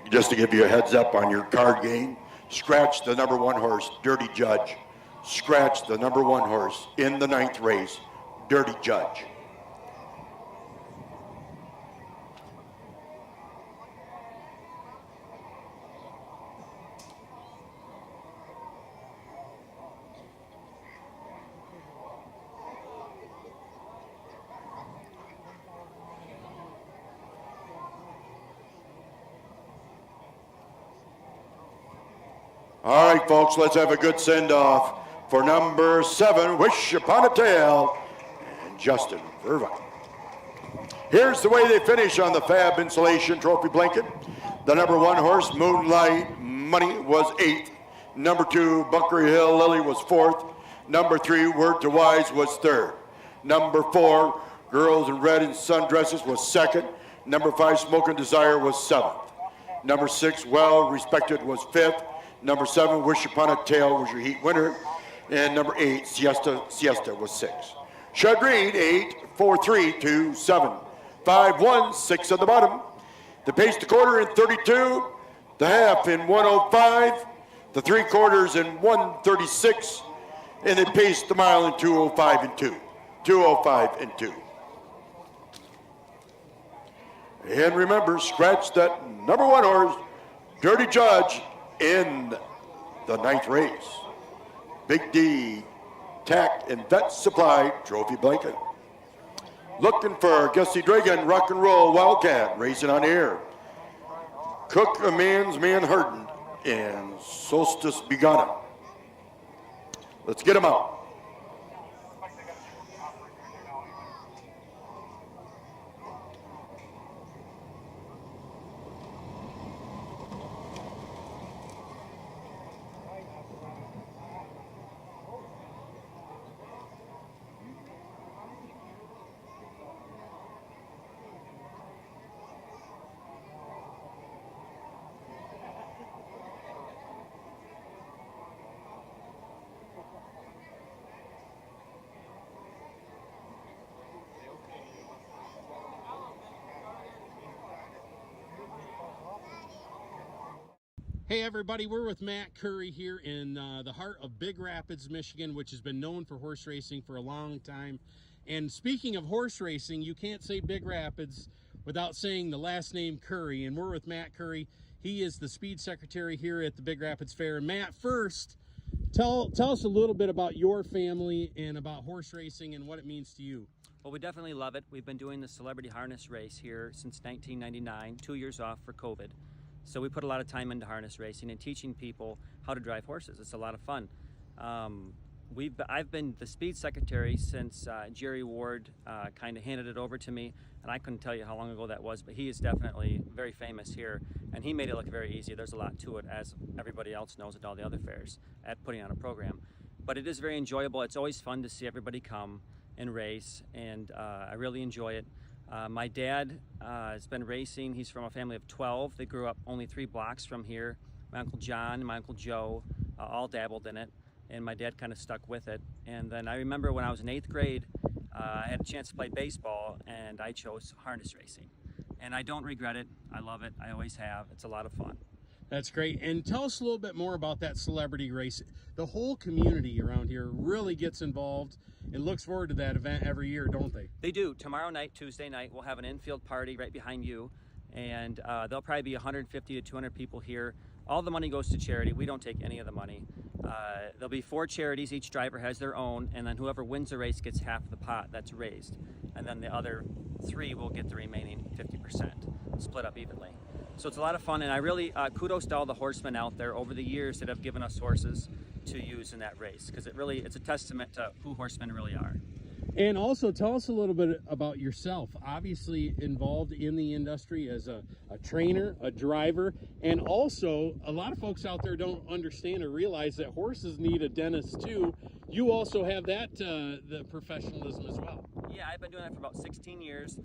Just to give you a heads up on your card game, scratch the number 1 horse, Dirty Judge. Scratch the number 1 horse in the 9th race, Dirty Judge. All right, folks, let's have a good send-off for number 7, Wish Upon a Tale, and Justin Irvine. Here's the way they finish on the Fab Insulation Trophy Blanket. The number 1 horse, Moonlight Money, was 8th. Number 2, Bunker Hill Lily, was 4th. Number 3, Word to Wise, was 3rd. Number 4, Girls in Red and Sundresses, was 2nd. Number 5, Smoking Desire, was 7th. Number 6, Well Respected, was 5th. Number 7, Wish Upon a Tale, was your heat winner. And number 8, Siesta was 6th. Chagrin, 8, 4, 3, 2, 7, 5, 1, 6 on the bottom. The pace to quarter in 32, the half in 105, the 3/4 in 136, and they paced the mile in 205 and 2. 205 and 2. And remember, scratch that number 1 horse, Dirty Judge, in the 9th race. Big D, Tack, and Vet Supply Trophy Blanket. Looking for Gussie Dragon, Rock and Roll Wildcat, racing on air. Cook a Man's Man Hardened, and Solstice Begana. Let's get them out. Hey everybody, we're with Matt Curry here in the heart of Big Rapids, Michigan, which has been known for horse racing for a long time. And speaking of horse racing, you can't say Big Rapids without saying the last name Curry. And we're with Matt Curry. He is the speed secretary here at the Big Rapids Fair. And Matt, first, tell us a little bit about your family and about horse racing and what it means to you. Well, we definitely love it. We've been doing the celebrity harness race here since 1999, 2 years off for COVID. So we put a lot of time into harness racing and teaching people how to drive horses. It's a lot of fun. I've been the speed secretary since Jerry Ward kind of handed it over to me, and I couldn't tell you how long ago that was, but he is definitely very famous here, and he made it look very easy. There's a lot to it, as everybody else knows at all the other fairs, at putting on a program. But it is very enjoyable. It's always fun to see everybody come and race, and I really enjoy it. My dad has been racing. He's from a family of 12. They grew up only 3 blocks from here. My Uncle John and my Uncle Joe all dabbled in it, and my dad kind of stuck with it. And then I remember when I was in 8th grade, I had a chance to play baseball, and I chose harness racing. And I don't regret it. I love it. I always have. It's a lot of fun. That's great. And tell us a little bit more about that celebrity race. The whole community around here really gets involved and looks forward to that event every year, don't they? They do. Tomorrow night, Tuesday night, we'll have an infield party right behind you, and there'll probably be 150 to 200 people here. All the money goes to charity. We don't take any of the money. There'll be 4 charities. Each driver has their own, and then whoever wins the race gets half the pot that's raised. And then the other 3 will get the remaining 50%, split up evenly. So it's a lot of fun, and I really kudos to all the horsemen out there over the years that have given us horses to use in that race, because it's a testament to who horsemen really are. And also tell us a little bit about yourself. Obviously involved in the industry as a trainer, a driver, and also a lot of folks out there don't understand or realize that horses need a dentist too. You also have that the professionalism as well. Yeah, I've been doing that for about 16 years.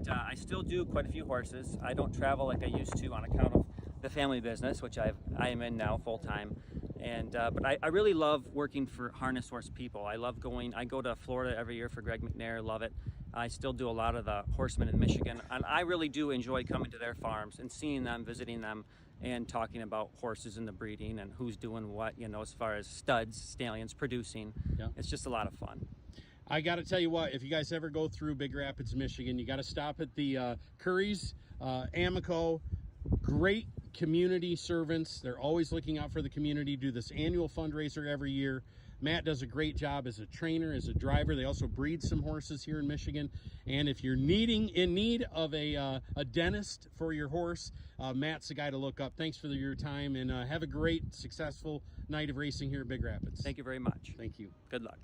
I still do quite a few horses. I don't travel like I used to on account of the family business, which I am in now full time. But I really love working for harness horse people. I love going. I go to Florida every year for Greg McNair. Love it. I still do a lot of the horsemen in Michigan, and I really do enjoy coming to their farms and seeing them, visiting them, and talking about horses and the breeding and who's doing what. As far as studs, stallions, producing. Yeah. It's just a lot of fun. I got to tell you what, if you guys ever go through Big Rapids, Michigan, you got to stop at the Curry's, Amoco. Great community servants. They're always looking out for the community, do this annual fundraiser every year. Matt does a great job as a trainer, as a driver. They also breed some horses here in Michigan. And if you're in need of a dentist for your horse, Matt's the guy to look up. Thanks for your time, and have a great, successful night of racing here at Big Rapids. Thank you very much. Thank you. Good luck.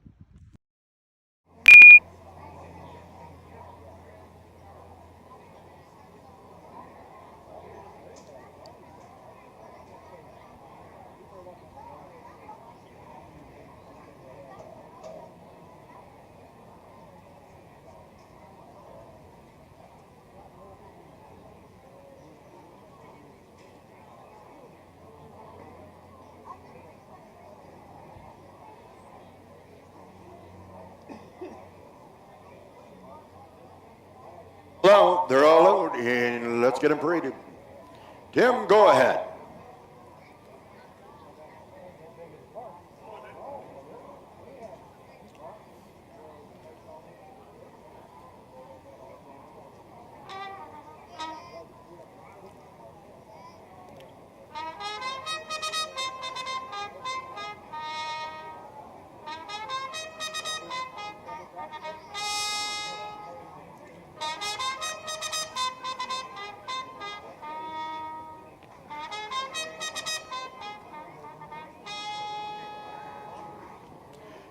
Well, they're all out, and let's get them paraded. Tim, go ahead.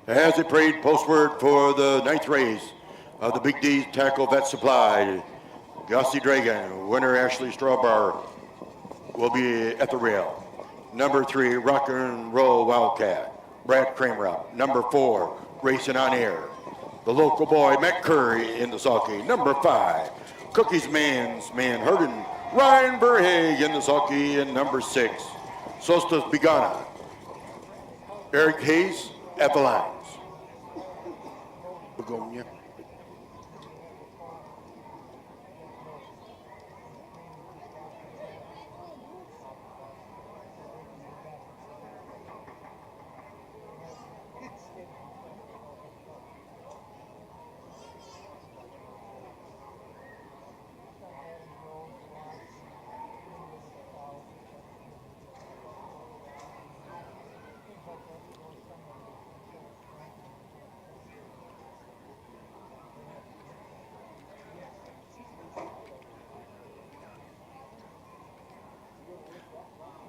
As they parade postward for the 9th race of the Big D's Tackle Vet Supply, Gussie Dragon, winner Ashley Strawbar will be at the rail. Number 3, Rock and Roll Wildcat, Brad Kramer up. Number 4, Racing on Air, the local boy Matt Curry in the sulky. Number 5, Cookies Man's Man Hurden, Ryan Verhaeg in the sulky. And number 6, Sostas Bigana, Eric Hayes at the lines. Begonia.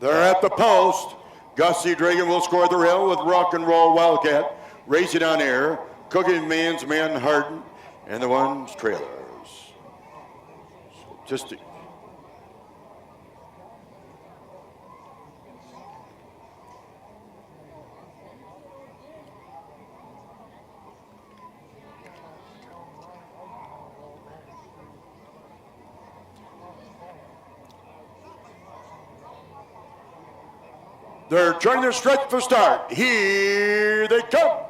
They're at the post. Gussie Dragon will score the rail with Rock and Roll Wildcat, Racing on Air, Cooking Man's Man Harden, and the ones trailers. Just they're trying their stretch for start. Here they come.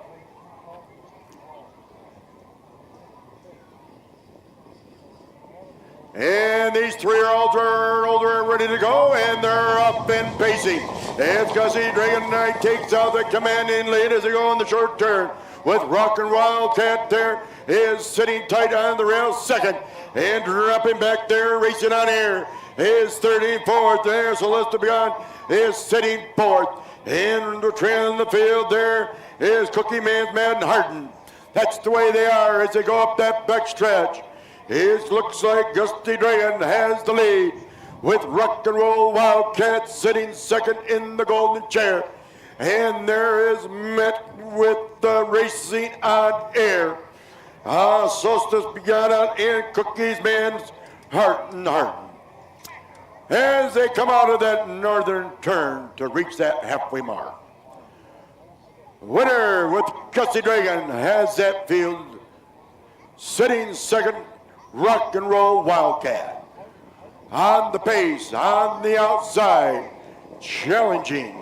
And these 3-year-olds are older and ready to go, and they're up and pacing. As Gussie Dragon Knight takes out the commanding lead as they go on the short turn. With Rock and Wildcat there is sitting tight on the rail second, and dropping back there, Racing on Air is 34th there. So let's beyond is sitting fourth. In the trail in the field there is Cookie Man's Madden Harden. That's the way they are as they go up that back stretch. It looks like Gusty Dragon has the lead, with Rock and Roll Wildcat sitting second in the golden chair. And there is Met with the Racing on Air. Solstice Begotta and Cookie's Man's Harden. As they come out of that northern turn to reach that halfway mark. Winner with Gusty Dragon has that field. Sitting second, Rock and Roll Wildcat. On the pace, on the outside, challenging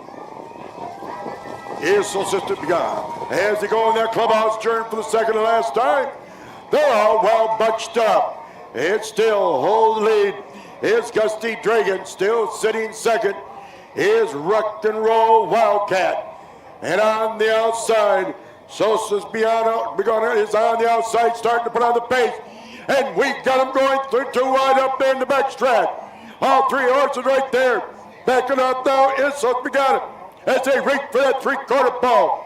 is Solstice Begotta. As they go in that clubhouse turn for the second and last time, they're all well bunched up. It's still hold lead. Is Gusty Dragon still sitting second? Is Rock and Roll Wildcat. And on the outside, Solstice Begotta is on the outside, starting to put on the pace. And we got him going through too wide up there in the backstretch. All three horses right there. Backing up now is Solstice Begotta as they reach for that three-quarter ball.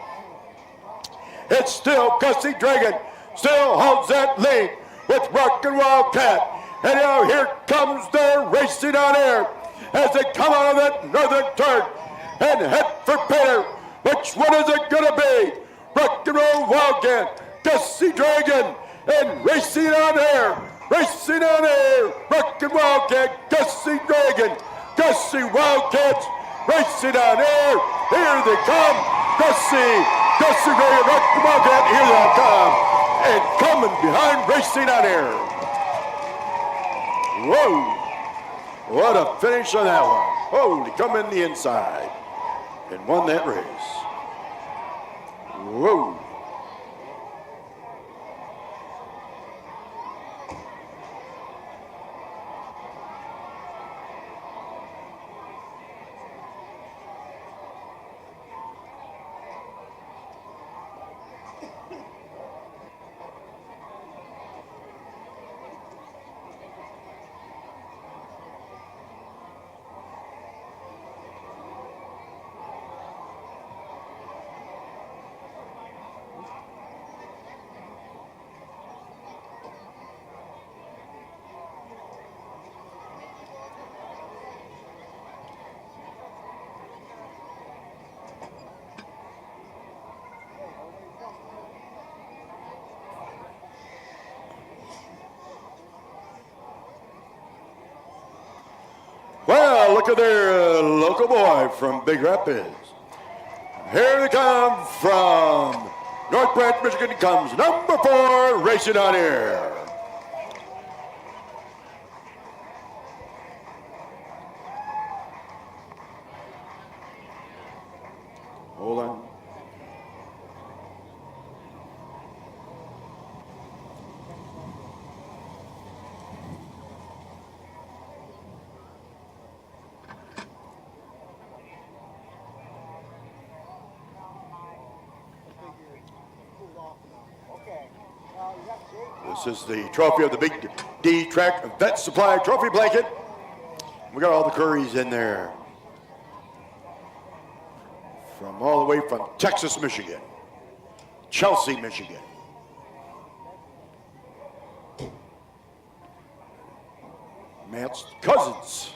It's still Gusty Dragon, still holds that lead with Rock and Wildcat. And now here comes their Racing on Air as they come out of that northern turn and head for Peter. Which one is it gonna be? Rock and Roll Wildcat, Gusty Dragon, and Racing on Air. Racing on Air, Rock and Wildcat, Gusty Dragon, Gusty Wildcats, Racing on Air. Here they come. Gusty Dragon, Rock and Wildcat, here they come. And coming behind Racing on Air. Whoa, what a finish on that one. Holy, come in the inside and won that race. Whoa. Well, look at their local boy from Big Rapids. Here they come from North Branch, Michigan, comes number 4, Racing on Air. Hold on. This is the trophy of the Big D Track Vet Supply Trophy Blanket. We got all the Curries in there. From all the way from Texas, Michigan, Chelsea, Michigan. Matt's cousins.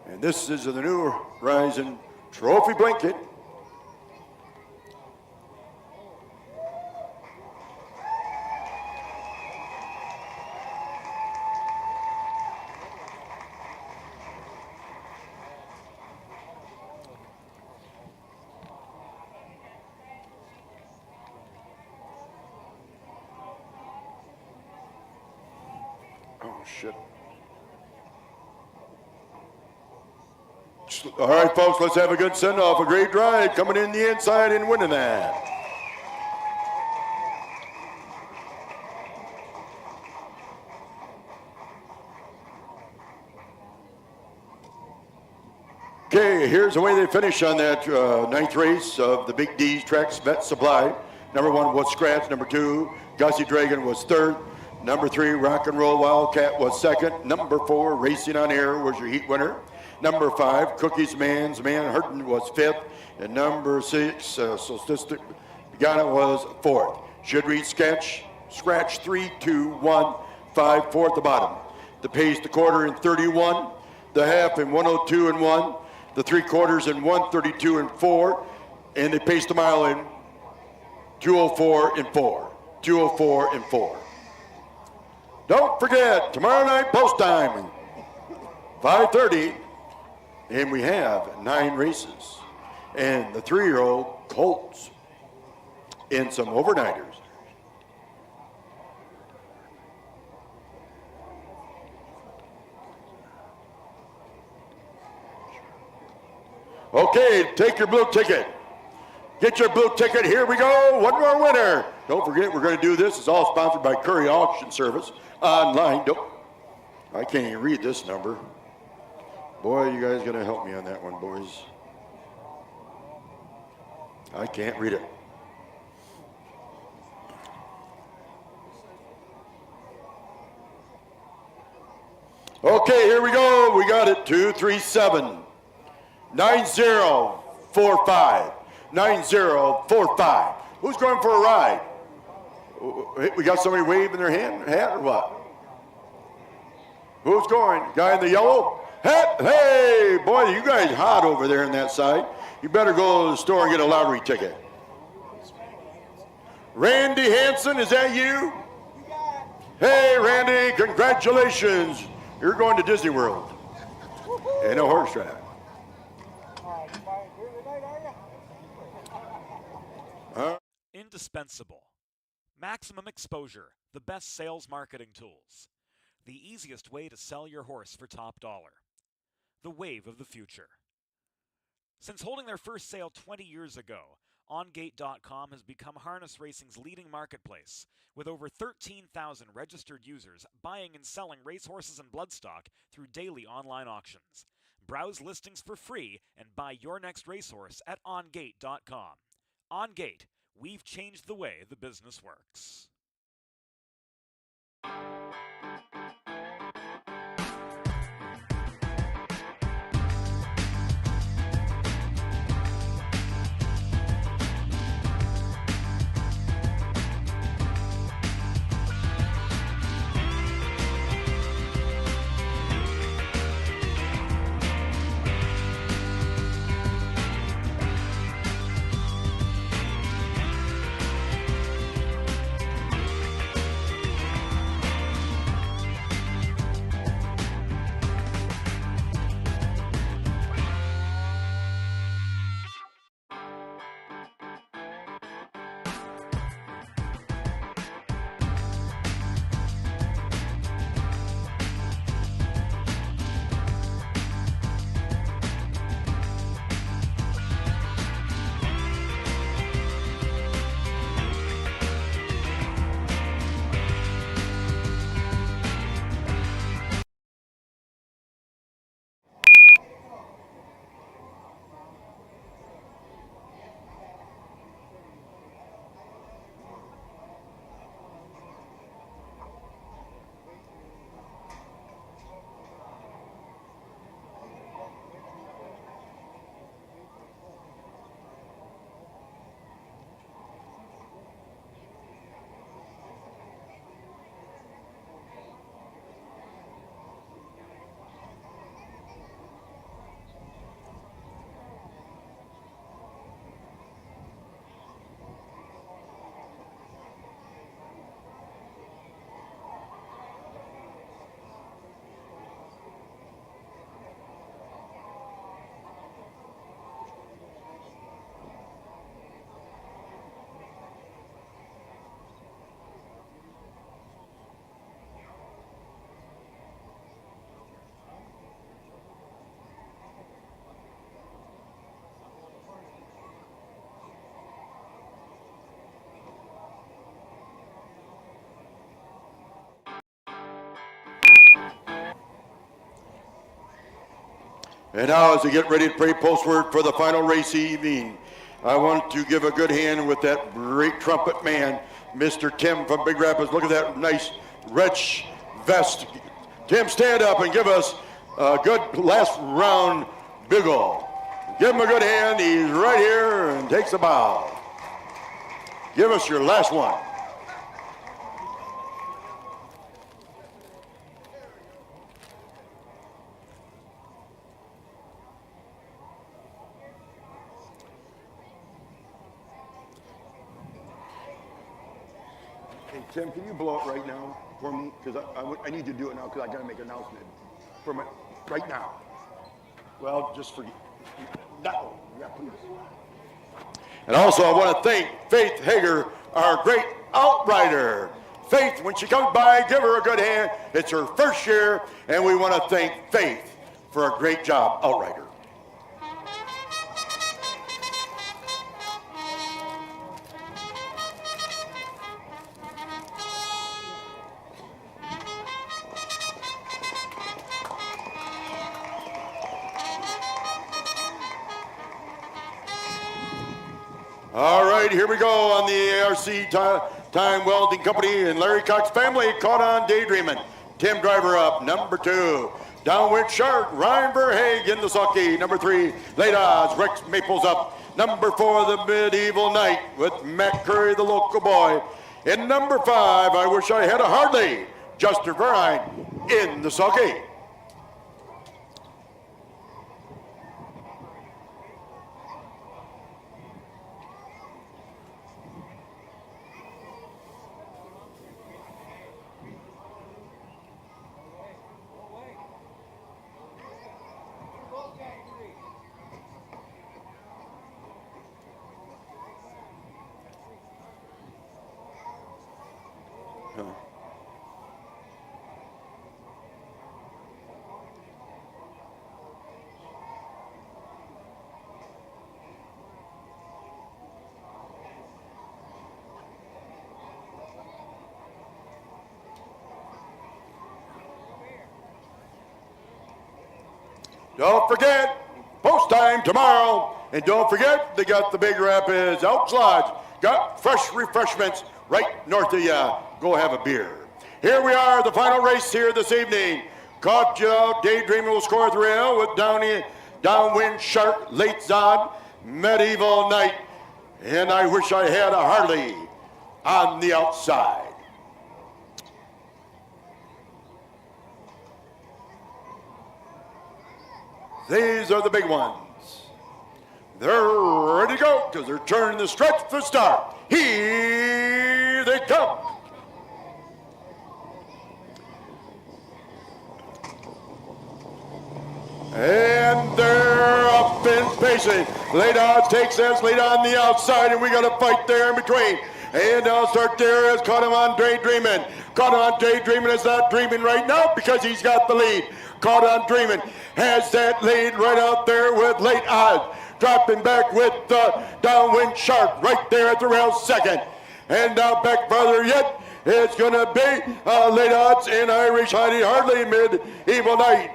And this is the new Horizon Trophy Blanket. Oh, shit. All right, folks, let's have a good send-off. A great ride coming in the inside and winning that. Okay, here's the way they finish on that ninth race of the Big D's Tracks Vet Supply. Number 1 was Scratch. Number 2, Gusty Dragon was third. Number 3, Rock and Roll Wildcat was second. Number 4, Racing on Air was your heat winner. Number 5, Cookies Man's Man Hurtin was fifth. And number 6, Solstice Ghana was fourth. Should read sketch, scratch 3, 2, 1, 5, 4 at the bottom. The pace, the quarter in 31, the half in 102 and 1, the 3/4 in 132 and 4, and they pace the mile in 204 and 4. 204 and 4. Don't forget, tomorrow night post time, 5:30, and we have 9 races. And the 3-year-old colts and some overnighters. Okay, take your blue ticket. Get your blue ticket. Here we go. One more winner. Don't forget, we're going to do this. It's all sponsored by Curry Auction Service online. I can't even read this number. Boy, you guys got to help me on that one, boys. I can't read it. Okay, here we go. We got it. 237 9045. 9045. Who's going for a ride? We got somebody waving their hat or what? Who's going? Guy in the yellow hat? Hey, boy, you guys hot over there on that side. You better go to the store and get a lottery ticket. Randy Hansen, is that you? Hey, Randy, congratulations. You're going to Disney World. And a horse track. Indispensable. Maximum exposure, the best sales marketing tools. The easiest way to sell your horse for top dollar. The wave of the future. Since holding their first sale 20 years ago, OnGate.com has become harness racing's leading marketplace, with over 13,000 registered users buying and selling racehorses and bloodstock through daily online auctions. Browse listings for free and buy your next racehorse at OnGate.com. OnGate, we've changed the way the business works. And now, as we get ready to play postword for the final race evening, I want to give a good hand with that great trumpet man, Mr. Tim from Big Rapids. Look at that nice Rich vest. Tim, stand up and give us a good last round bugle. Give him a good hand. He's right here and takes a bow. Give us your last one. Hey, Tim, can you blow it right now for me? Because I need to do it now because I got to make an announcement for my, right now. Well, just for now. Yeah, please. And also, I want to thank Faith Hager, our great outrider. Faith, when she comes by, give her a good hand. It's her first year, and we want to thank Faith for a great job, outrider. All right, here we go on the ARC Time Welding Company and Larry Cox family. Caught on Daydreamin'. Tim Driver up, number 2. Downwind Shark, Ryan Verhaeg in the sulky. Number 3, Late Odds, Rex Maples up. Number 4, The Medieval Knight with Matt Curry, the local boy. And number 5, I Wish I Had a Harley, Justin Verheyen in the sulky. Don't forget, post time tomorrow. And don't forget, they got the Big Rapids Elks Lodge. Got fresh refreshments right north of you. Go have a beer. Here we are, the final race here this evening. Caught you out, Daydreamin' will score 3 with Downwind Shark, Late Zod, Medieval Knight, and I Wish I Had a Harley on the outside. These are the big ones. They're ready to go because they're turning the stretch for start. Here they come. And they're up and pacing. Late Odds takes us lead on the outside, and we got a fight there in between. And I'll start there as Caught Him on Daydreamin'. Caught Him on Daydreamin' is not dreaming right now because he's got the lead. Caught on Dreamin' has that lead right out there with Late Odds. Dropping back with the Downwind Shark right there at the rail second. And now back farther yet, it's going to be Late Odds and Irish Harley Medieval Knight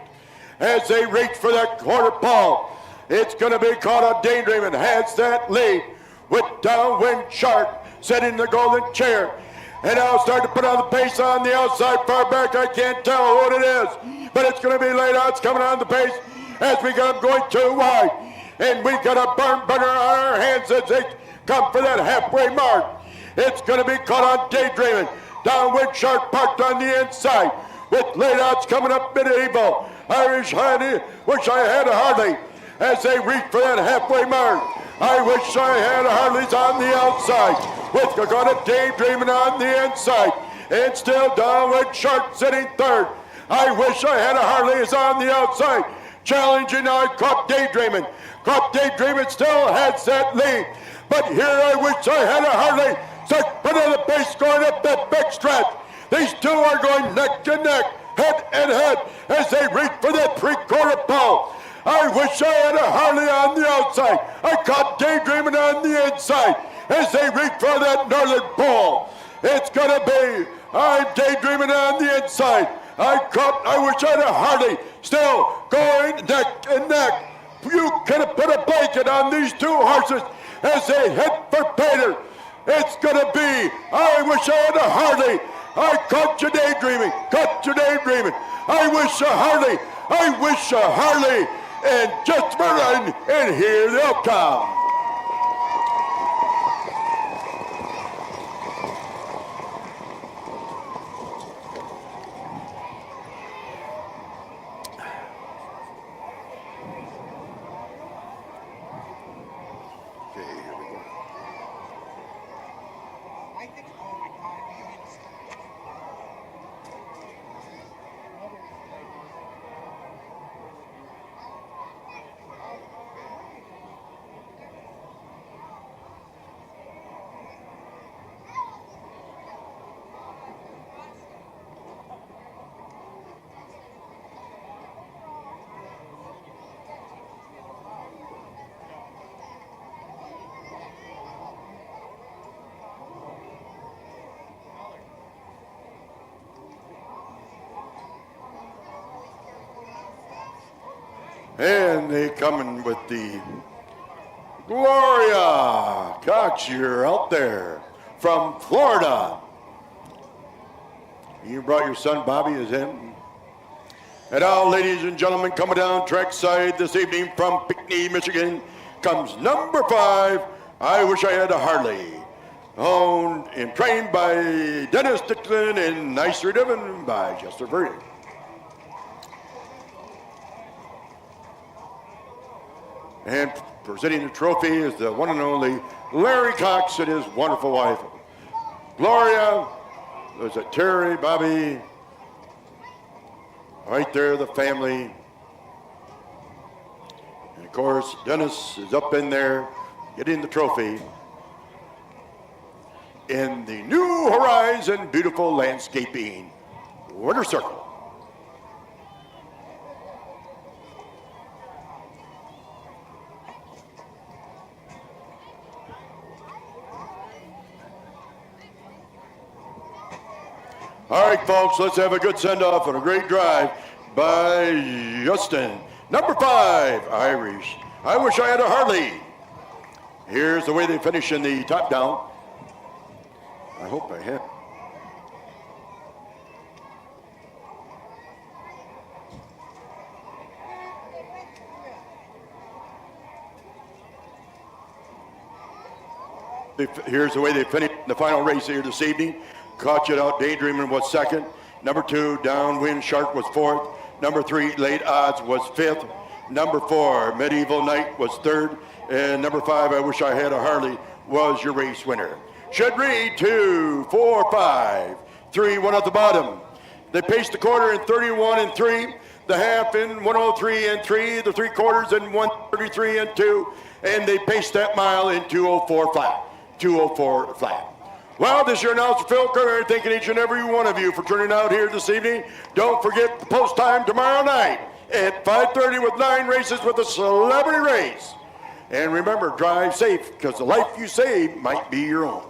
as they reach for that quarter pole. It's going to be Caught on Daydreamin' has that lead with Downwind Shark sitting in the golden chair. And now start to put on the pace on the outside, far back. I can't tell what it is, but it's going to be Late Odds coming on the pace as we got them going too wide. And we got a burn burner on our hands as they come for that halfway mark. It's going to be Caught on Daydreamin'. Downwind Shark parked on the inside with Late Odds coming up Medieval. Irish Wish I Had a Harley as they reach for that halfway mark. I Wish I Had a Harley's on the outside with Caught on Daydreamin' on the inside. And still Downwind Shark sitting third. I Wish I Had a Harley is on the outside. Challenging on Caught Daydreamin'. Caught Daydreamin' still has that lead. But here I Wish I Had a Harley. Start putting the pace going up that back stretch. These two are going neck to neck, head and head, as they reach for that three-quarter pole. I Wish I Had a Harley on the outside. I Caught Daydreamin' on the inside as they reach for that northern pole. It's gonna be I'm Daydreamin' on the inside. I Wish I Had a Harley still going neck and neck. You could have put a blanket on these two horses as they head for Pater. It's gonna be, I wish I had a Harley. I caught you daydreaming, I wish a Harley, and just for run, and here they'll come. Okay, here we go. And they coming with the Gloria. Cox, you're out there from Florida. You brought your son Bobby as him. And now, ladies and gentlemen, coming down trackside this evening from Pinckney, Michigan, comes number 5, I Wish I Had a Harley. Owned and trained by Dennis Dixon and nicely driven by Chester Verdi. And presenting the trophy is the one and only Larry Cox and his wonderful wife, Gloria. There's a Terry, Bobby, right there, the family. And of course, Dennis is up in there getting the trophy in the New Horizon Beautiful Landscaping Winter Circle. All right, folks, let's have a good send-off and a great drive by Justin. Number 5, Irish. I Wish I Had a Harley. Here's the way they finish in the top down. I hope I have. Here's the way they finish the final race here this evening. Caught You Out Daydreaming was second. Number 2, Downwind Shark was 4th. Number 3, Late Odds was 5th. Number 4, Medieval Night was 3rd. And number 5, I Wish I Had a Harley was your race winner. Should read 2, 4, 5, 3, 1 at the bottom. They paced the quarter in 31 and 3, the half in 103 and 3, the 3/4 in 133 and 2, and they paced that mile in 204 flat. 204 flat. Well, this is your announcer, Phil Kerr, thanking each and every one of you for turning out here this evening. Don't forget the post time tomorrow night at 5:30 with 9 races with a celebrity race. And remember, drive safe, because the life you save might be your own.